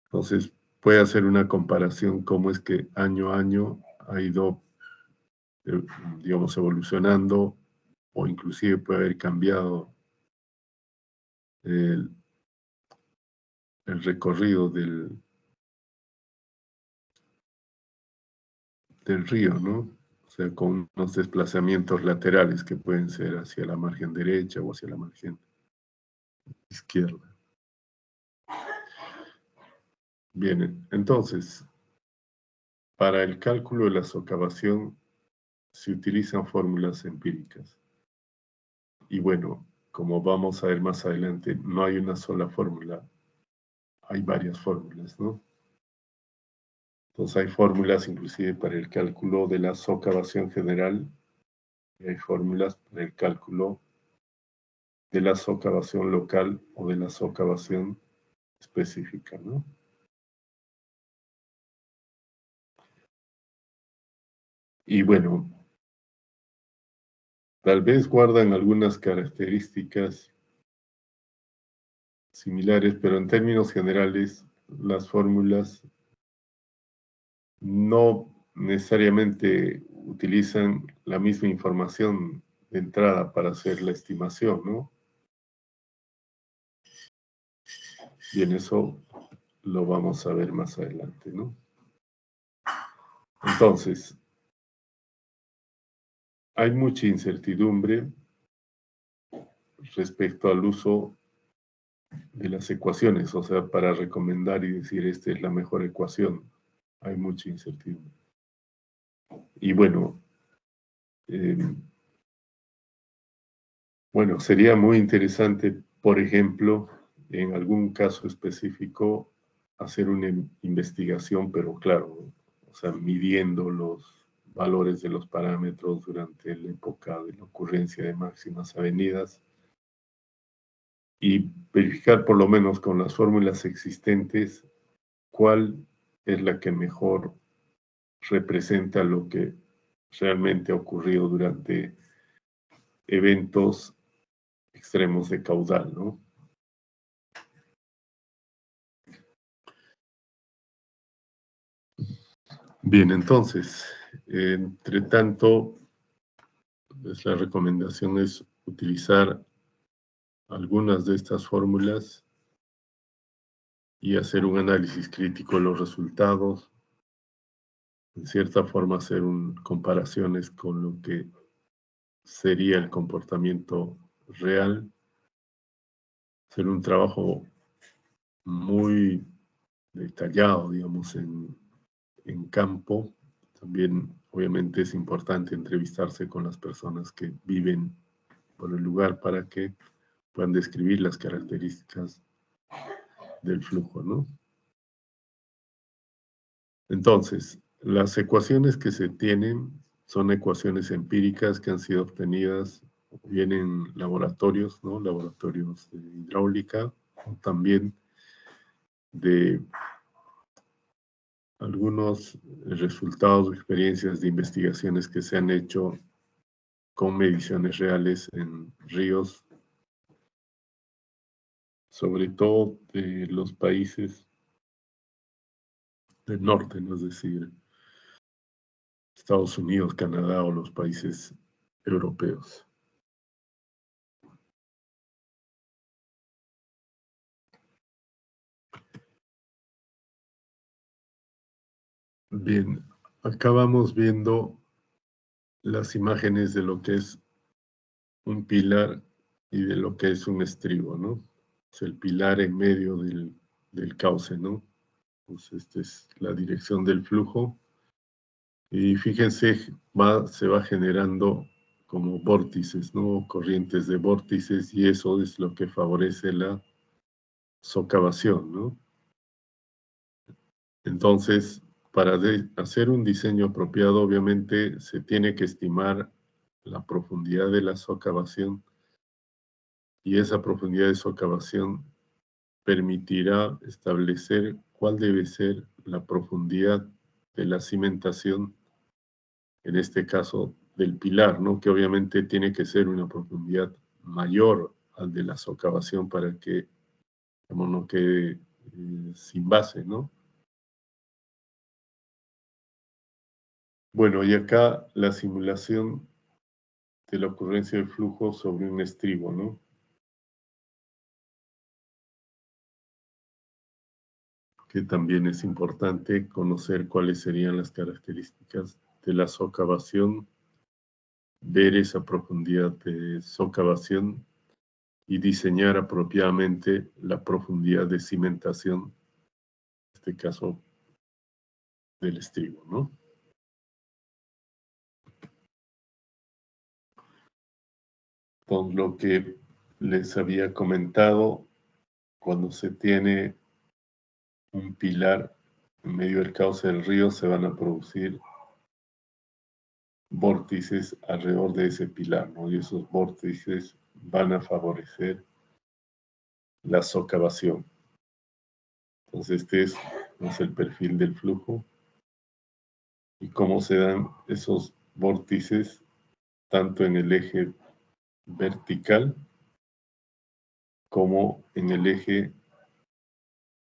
entonces puede hacer una comparación cómo es que año a año ha ido, digamos, evolucionando, o inclusive puede haber cambiado el recorrido del río, ¿no? O sea, con unos desplazamientos laterales que pueden ser hacia la margen derecha o hacia la margen izquierda. Bien, entonces, para el cálculo de la socavación se utilizan fórmulas empíricas. Y bueno, como vamos a ver más adelante, no hay una sola fórmula, hay varias fórmulas, ¿no? Entonces hay fórmulas inclusive para el cálculo de la socavación general, y hay fórmulas para el cálculo de la socavación local o de la socavación específica, ¿no? Y bueno, tal vez guardan algunas características similares, pero en términos generales, las fórmulas no necesariamente utilizan la misma información de entrada para hacer la estimación, ¿no? Bien, eso lo vamos a ver más adelante, ¿no? Entonces, hay mucha incertidumbre respecto al uso de las ecuaciones, o sea, para recomendar y decir esta es la mejor ecuación, hay mucha incertidumbre. Y bueno, sería muy interesante, por ejemplo, en algún caso específico, hacer una investigación, pero claro, o sea, midiendo los valores de los parámetros durante la época de la ocurrencia de máximas avenidas y verificar por lo menos con las fórmulas existentes cuál es la que mejor representa lo que realmente ha ocurrido durante eventos extremos de caudal, ¿no? Bien, entonces, entre tanto, pues la recomendación es utilizar algunas de estas fórmulas y hacer un análisis crítico de los resultados, en cierta forma hacer comparaciones con lo que sería el comportamiento real, hacer un trabajo muy detallado, digamos, en campo. También, obviamente, es importante entrevistarse con las personas que viven por el lugar para que puedan describir las características del flujo, ¿no? Entonces, las ecuaciones que se tienen son ecuaciones empíricas que han sido obtenidas bien en laboratorios, ¿no? Laboratorios de hidráulica, o también de algunos resultados o experiencias de investigaciones que se han hecho con mediciones reales en ríos, sobre todo de los países del norte, ¿no? Es decir, Estados Unidos, Canadá o los países europeos. Bien, acá vamos viendo las imágenes de lo que es un pilar y de lo que es un estribo, ¿no? O sea, el pilar en medio del cauce, ¿no? Pues esta es la dirección del flujo. Y fíjense, se va generando como vórtices, ¿no? Corrientes de vórtices, y eso es lo que favorece la socavación, ¿no? Entonces, para hacer un diseño apropiado, obviamente se tiene que estimar la profundidad de la socavación, y esa profundidad de socavación permitirá establecer cuál debe ser la profundidad de la cimentación, en este caso del pilar, ¿no? Que obviamente tiene que ser una profundidad mayor al de la socavación para que, digamos, no quede sin base, ¿no? Bueno, y acá la simulación de la ocurrencia del flujo sobre un estribo, ¿no? Que también es importante conocer cuáles serían las características de la socavación, ver esa profundidad de socavación y diseñar apropiadamente la profundidad de cimentación, en este caso del estribo, ¿no? Con lo que les había comentado, cuando se tiene un pilar en medio del cauce del río, se van a producir vórtices alrededor de ese pilar, ¿no? Y esos vórtices van a favorecer la socavación. Entonces, este es el perfil del flujo y cómo se dan esos vórtices tanto en el eje vertical como en el eje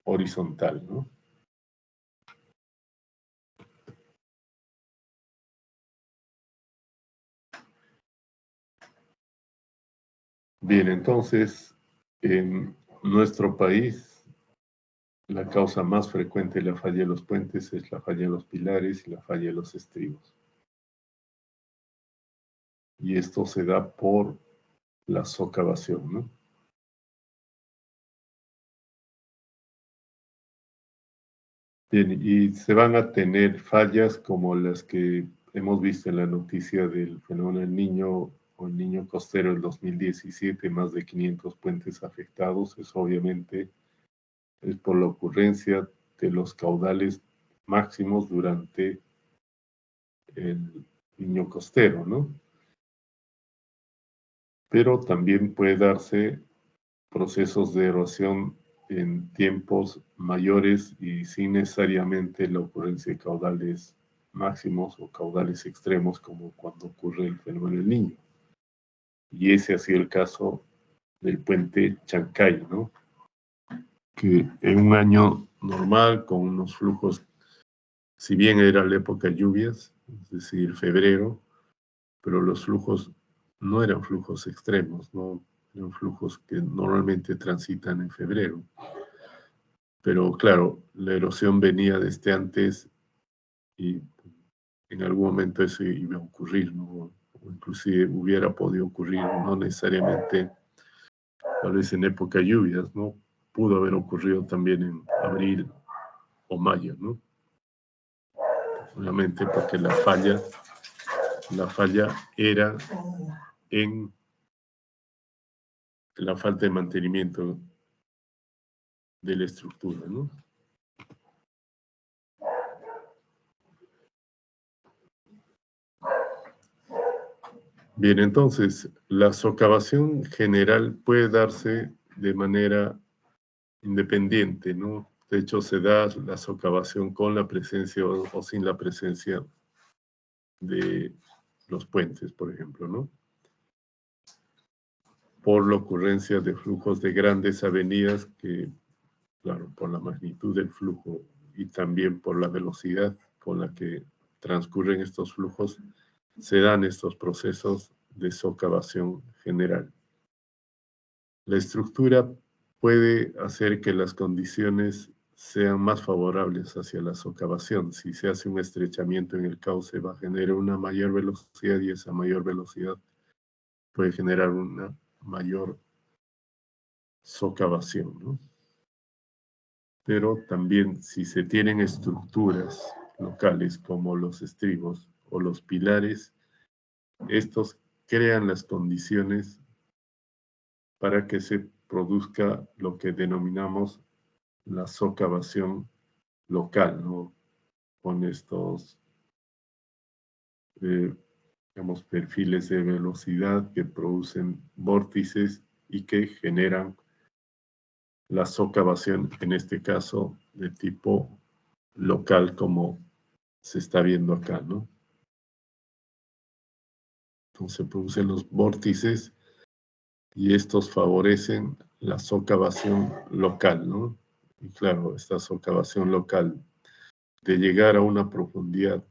horizontal, ¿no? Bien, entonces, en nuestro país, la causa más frecuente de la falla de los puentes es la falla de los pilares y la falla de los estribos. Y esto se da por la socavación, ¿no? Bien, y se van a tener fallas como las que hemos visto en la noticia del fenómeno del Niño o el Niño costero del 2017, más de 500 puentes afectados. Eso obviamente es por la ocurrencia de los caudales máximos durante el Niño costero, ¿no? Pero también puede darse procesos de erosión en tiempos mayores y sin necesariamente la ocurrencia de caudales máximos o caudales extremos como cuando ocurre el fenómeno del Niño. Y ese ha sido el caso del puente Chancay, ¿no? Que en un año normal, con unos flujos, si bien era la época de lluvias, es decir, febrero, pero los flujos no eran flujos extremos, ¿no? Eran flujos que normalmente transitan en febrero. Pero claro, la erosión venía desde antes y en algún momento eso iba a ocurrir, ¿no? O inclusive hubiera podido ocurrir, no necesariamente, tal vez en época de lluvias, ¿no? Pudo haber ocurrido también en abril o mayo, ¿no? Obviamente porque la falla era en la falta de mantenimiento de la estructura, ¿no? Bien, entonces, la socavación general puede darse de manera independiente, ¿no? De hecho, se da la socavación con la presencia o sin la presencia de los puentes, por ejemplo, ¿no? Por la ocurrencia de flujos de grandes avenidas que, claro, por la magnitud del flujo y también por la velocidad con la que transcurren estos flujos, se dan estos procesos de socavación general. La estructura puede hacer que las condiciones sean más favorables hacia la socavación. Si se hace un estrechamiento en el cauce, va a generar una mayor velocidad y esa mayor velocidad puede generar una mayor socavación, ¿no? Pero también si se tienen estructuras locales como los estribos o los pilares, estos crean las condiciones para que se produzca lo que denominamos la socavación local, ¿no? Con estos, digamos, perfiles de velocidad que producen vórtices y que generan la socavación, en este caso, de tipo local, como se está viendo acá, ¿no? Entonces se producen los vórtices y estos favorecen la socavación local, ¿no? Y claro, esta socavación local de llegar a una profundidad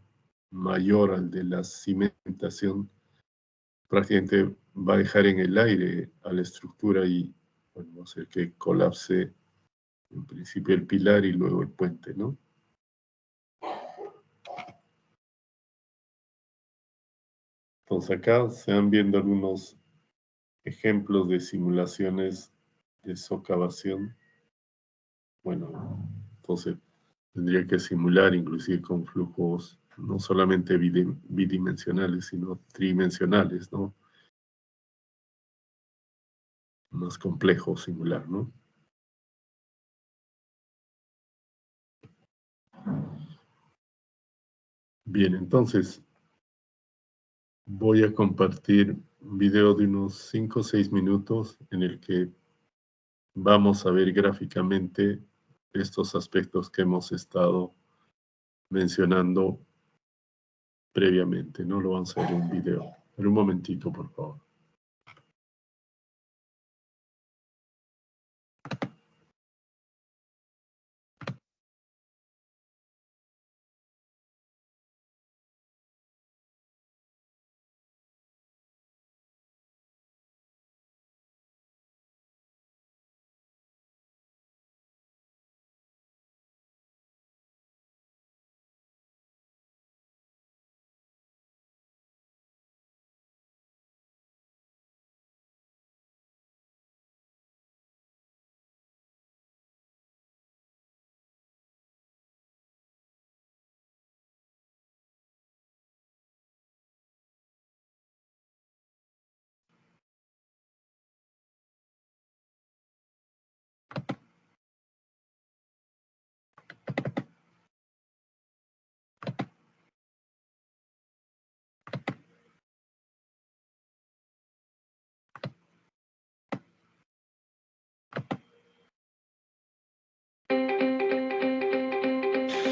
mayor al de la cimentación, prácticamente va a dejar en el aire a la estructura y bueno, va a hacer que colapse en principio el pilar y luego el puente, ¿no? Entonces acá se van viendo algunos ejemplos de simulaciones de socavación. Bueno, entonces tendría que simular inclusive con flujos no solamente bidimensionales, sino tridimensionales, ¿no? Más complejo simular, ¿no? Bien, entonces voy a compartir un video de unos 5 o 6 minutos en el que vamos a ver gráficamente estos aspectos que hemos estado mencionando previamente, ¿no? Lo vamos a ver en un video. En un momentito, por favor.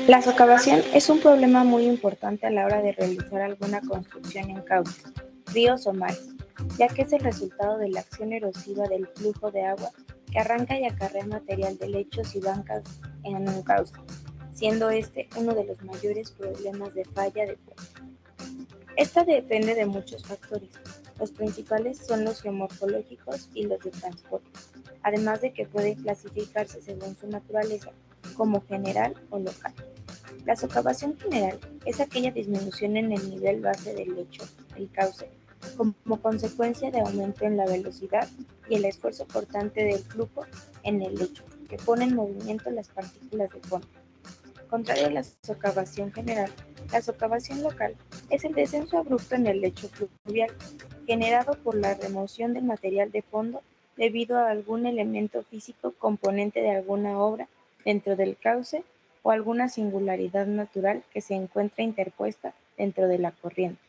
La socavación es un problema muy importante a la hora de realizar alguna construcción en cauces, ríos o mares, ya que es el resultado de la acción erosiva del flujo de agua que arranca y acarrea material de lechos y bancas en un cauce, siendo este uno de los mayores problemas de falla de puente. Esta depende de muchos factores. Los principales son los geomorfológicos y los de transporte, además de que pueden clasificarse según su naturaleza, como general o local. La socavación general es aquella disminución en el nivel base del lecho, el cauce, como consecuencia de aumento en la velocidad y el esfuerzo cortante del flujo en el lecho, que pone en movimiento las partículas de fondo. Contrario a la socavación general, la socavación local es el descenso abrupto en el lecho fluvial, generado por la remoción del material de fondo debido a algún elemento físico componente de alguna obra dentro del cauce o alguna singularidad natural que se encuentra interpuesta dentro de la corriente.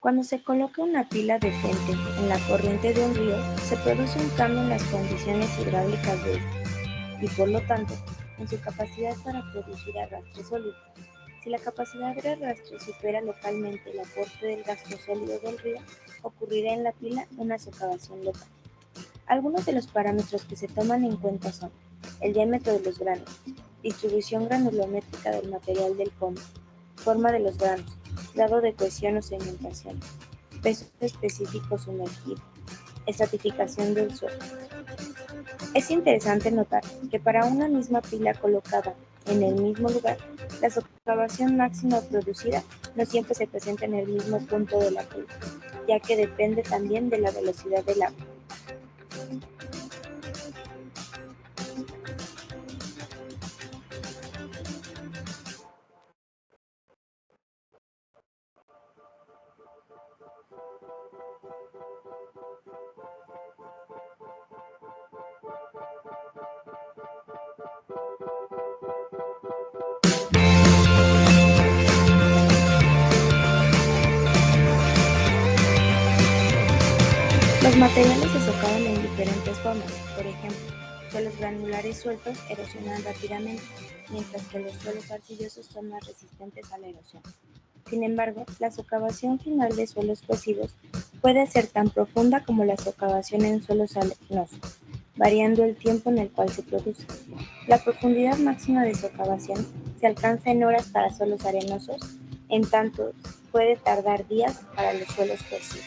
Cuando se coloca una pila de puente en la corriente de un río, se produce un cambio en las condiciones hidráulicas de este, y por lo tanto, en su capacidad para producir arrastre sólido. Si la capacidad de arrastre supera localmente el aporte del gasto sólido del río, ocurrirá en la pila una socavación local. Algunos de los parámetros que se toman en cuenta son el diámetro de los granos, distribución granulométrica del material del fondo, forma de los granos, grado de cohesión o segmentación, peso específico sumergido, estratificación del suelo. Es interesante notar que para una misma pila colocada en el mismo lugar, la socavación máxima producida no siempre se presenta en el mismo punto de la pila, ya que depende también de la velocidad del agua. Los materiales se socavan en diferentes formas. Por ejemplo, suelos granulares sueltos erosionan rápidamente, mientras que los suelos arcillosos son más resistentes a la erosión. Sin embargo, la socavación final de suelos cosivos puede ser tan profunda como la socavación en suelos arenosos, variando el tiempo en el cual se produce. La profundidad máxima de socavación se alcanza en horas para suelos arenosos En tanto, puede tardar días para los suelos torcidos.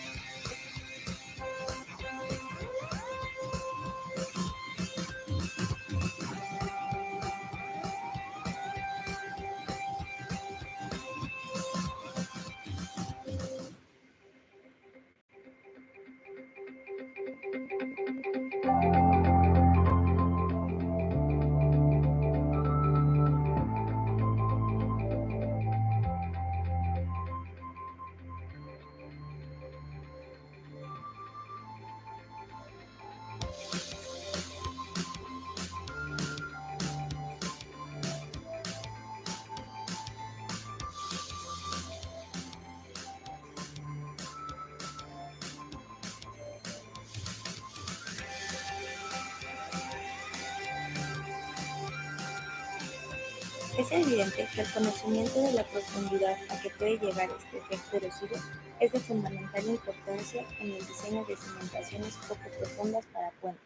Es evidente que el conocimiento de la profundidad a que puede llegar este efecto erosivo es de fundamental importancia en el diseño de cimentaciones poco profundas para puentes,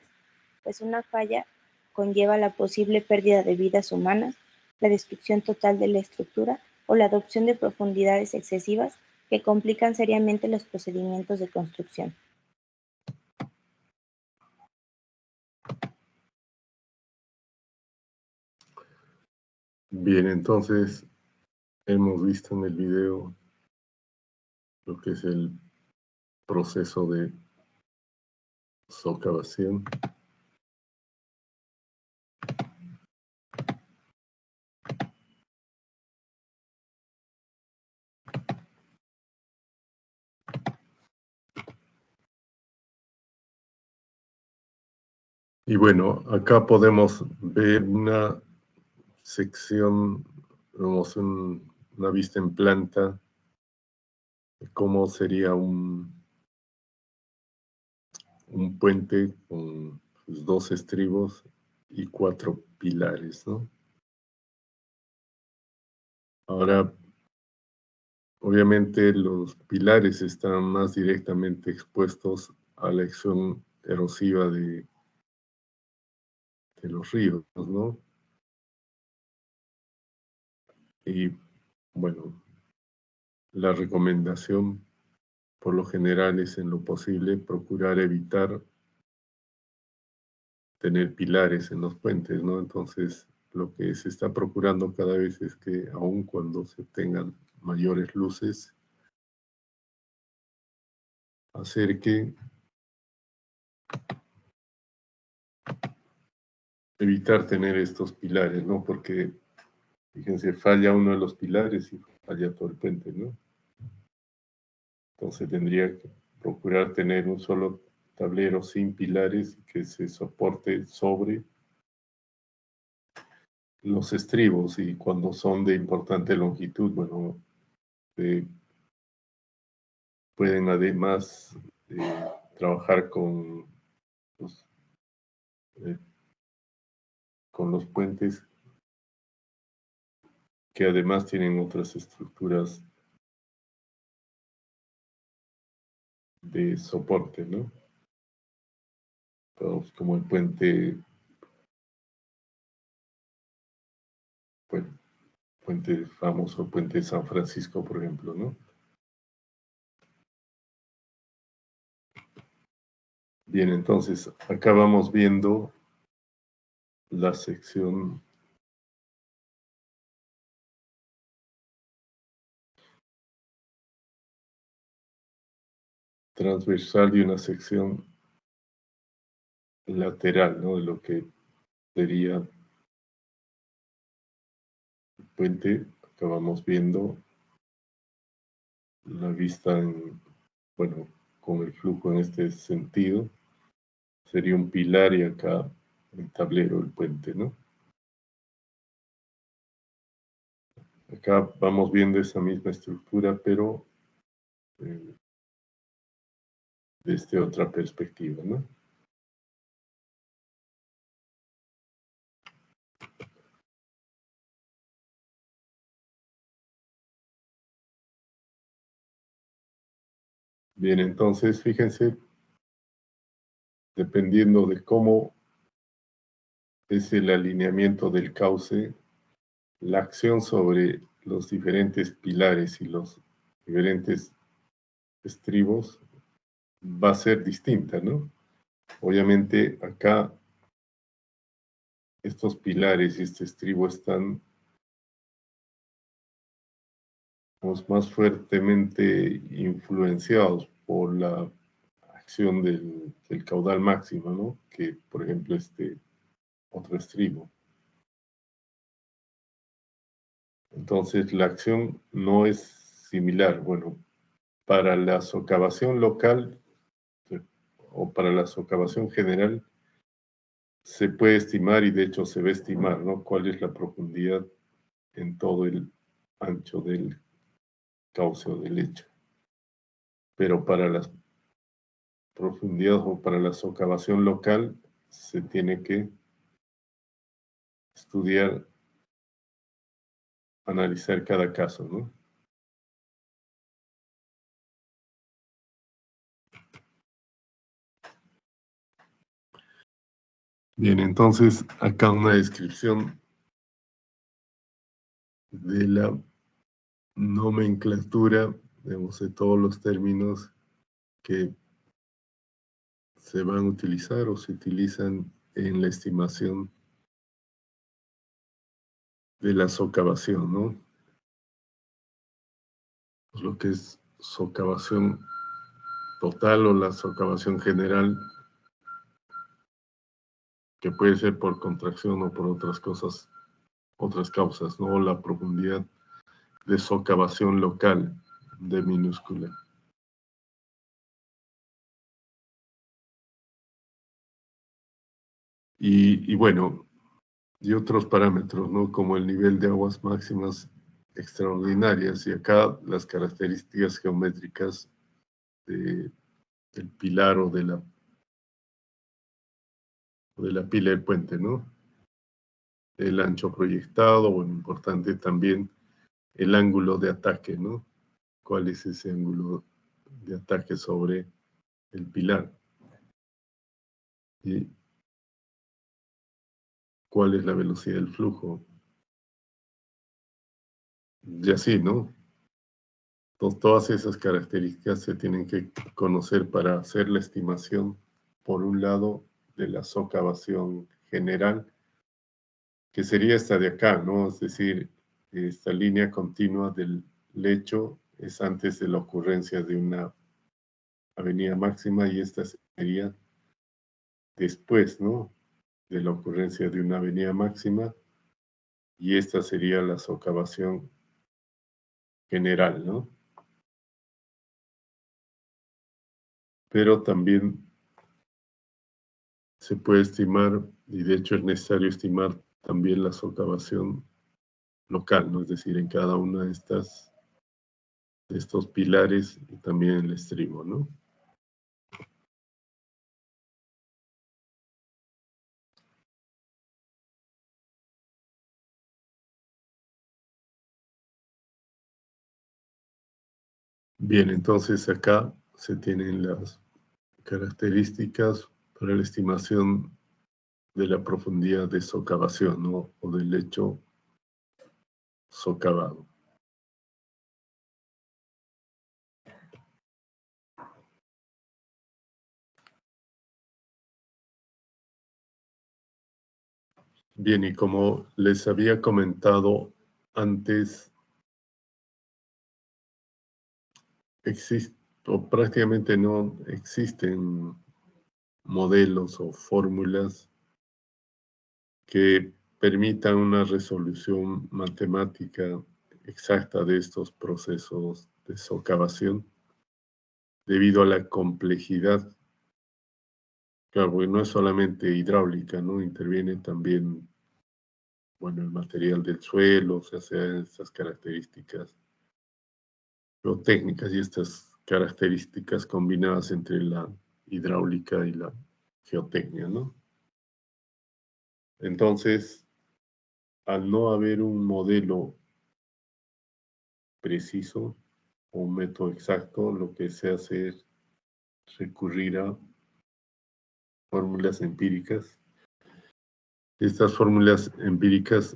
pues una falla conlleva la posible pérdida de vidas humanas, la destrucción total de la estructura o la adopción de profundidades excesivas que complican seriamente los procedimientos de construcción. Bien, entonces hemos visto en el video lo que es el proceso de socavación. Y bueno, acá podemos ver una sección, vemos una vista en planta, de cómo sería un puente con sus 2 estribos y 4 pilares, ¿no? Ahora, obviamente los pilares están más directamente expuestos a la acción erosiva de los ríos, ¿no? Y bueno, la recomendación por lo general es en lo posible procurar evitar tener pilares en los puentes, ¿no? Entonces, lo que se está procurando cada vez es que aun cuando se tengan mayores luces, hacer que evitar tener estos pilares, ¿no? Porque, fíjense, falla uno de los pilares y falla todo el puente, ¿no? Entonces tendría que procurar tener un solo tablero sin pilares que se soporte sobre los estribos, y cuando son de importante longitud, bueno, pueden además trabajar con los puentes que además tienen otras estructuras de soporte, ¿no? Como el puente famoso, puente de San Francisco, por ejemplo, ¿no? Bien, entonces, acá vamos viendo la sección transversal y una sección lateral, ¿no? De lo que sería el puente. Acá vamos viendo la vista bueno, con el flujo en este sentido. Sería un pilar y acá el tablero, el puente, ¿no? Acá vamos viendo esa misma estructura, pero desde otra perspectiva, ¿no? Bien, entonces, fíjense, dependiendo de cómo es el alineamiento del cauce, la acción sobre los diferentes pilares y los diferentes estribos va a ser distinta, ¿no? Obviamente acá estos pilares y este estribo están más fuertemente influenciados por la acción del caudal máximo, ¿no? Que, por ejemplo, este otro estribo. Entonces, la acción no es similar. Bueno, para la socavación local o para la socavación general, se puede estimar, y de hecho se va a estimar, ¿no? Cuál es la profundidad en todo el ancho del cauce o del lecho. Pero para la profundidad o para la socavación local, se tiene que estudiar, analizar cada caso, ¿no? Bien, entonces acá una descripción de la nomenclatura, digamos, de todos los términos que se van a utilizar o se utilizan en la estimación de la socavación, ¿no? Lo que es socavación total o la socavación general, que puede ser por contracción o por otras cosas, otras causas, ¿no? La profundidad de socavación local de minúscula. Y bueno, y otros parámetros, ¿no? Como el nivel de aguas máximas extraordinarias, y acá las características geométricas del pilar o de la pila del puente, ¿no? El ancho proyectado, bueno, importante también el ángulo de ataque, ¿no? ¿Cuál es ese ángulo de ataque sobre el pilar? Y cuál es la velocidad del flujo. Y así, ¿no? Todas esas características se tienen que conocer para hacer la estimación, por un lado, de la socavación general, que sería esta de acá, ¿no? Es decir, esta línea continua del lecho es antes de la ocurrencia de una avenida máxima, y esta sería después, ¿no? De la ocurrencia de una avenida máxima, y esta sería la socavación general, ¿no? Pero también se puede estimar, y de hecho es necesario estimar también la socavación local, ¿no? Es decir, en cada una de estos pilares y también el estribo, ¿no? Bien, entonces acá se tienen las características para la estimación de la profundidad de socavación, ¿no? O del lecho socavado. Bien, y como les había comentado antes, o prácticamente no existen modelos o fórmulas que permitan una resolución matemática exacta de estos procesos de socavación, debido a la complejidad. Claro, porque no es solamente hidráulica, ¿no? Interviene también, bueno, el material del suelo, o sea, estas características geotécnicas y estas características combinadas entre la hidráulica y la geotecnia, ¿no? Entonces, al no haber un modelo preciso o un método exacto, lo que se hace es recurrir a fórmulas empíricas. Estas fórmulas empíricas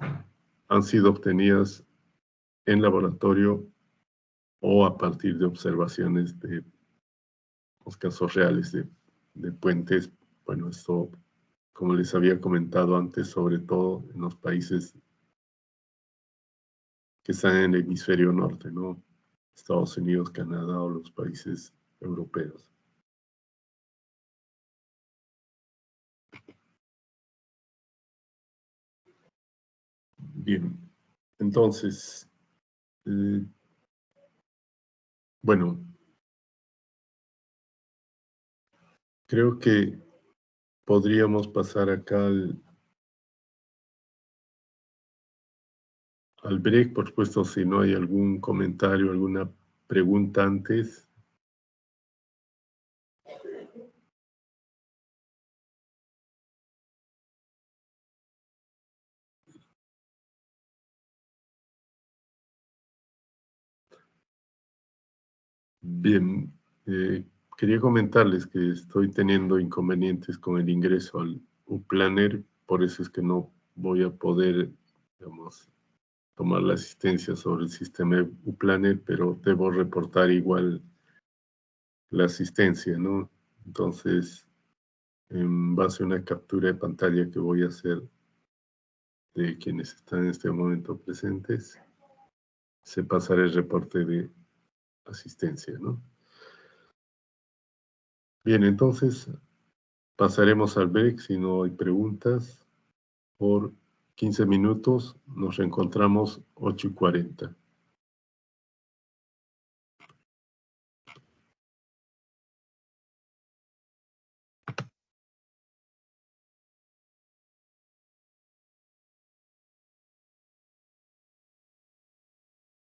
han sido obtenidas en laboratorio o a partir de observaciones de los casos reales de puentes. Bueno, esto, como les había comentado antes, sobre todo en los países que están en el hemisferio norte, ¿no? Estados Unidos, Canadá o los países europeos. Bien, entonces, bueno, creo que podríamos pasar acá al break, por supuesto, si no hay algún comentario, alguna pregunta antes. Bien, quería comentarles que estoy teniendo inconvenientes con el ingreso al UPlanner, por eso es que no voy a poder, digamos, tomar la asistencia sobre el sistema UPlanner, pero debo reportar igual la asistencia, ¿no? Entonces, en base a una captura de pantalla que voy a hacer de quienes están en este momento presentes, se pasará el reporte de asistencia, ¿no? Bien, entonces pasaremos al break si no hay preguntas. Por 15 minutos nos reencontramos 8:40.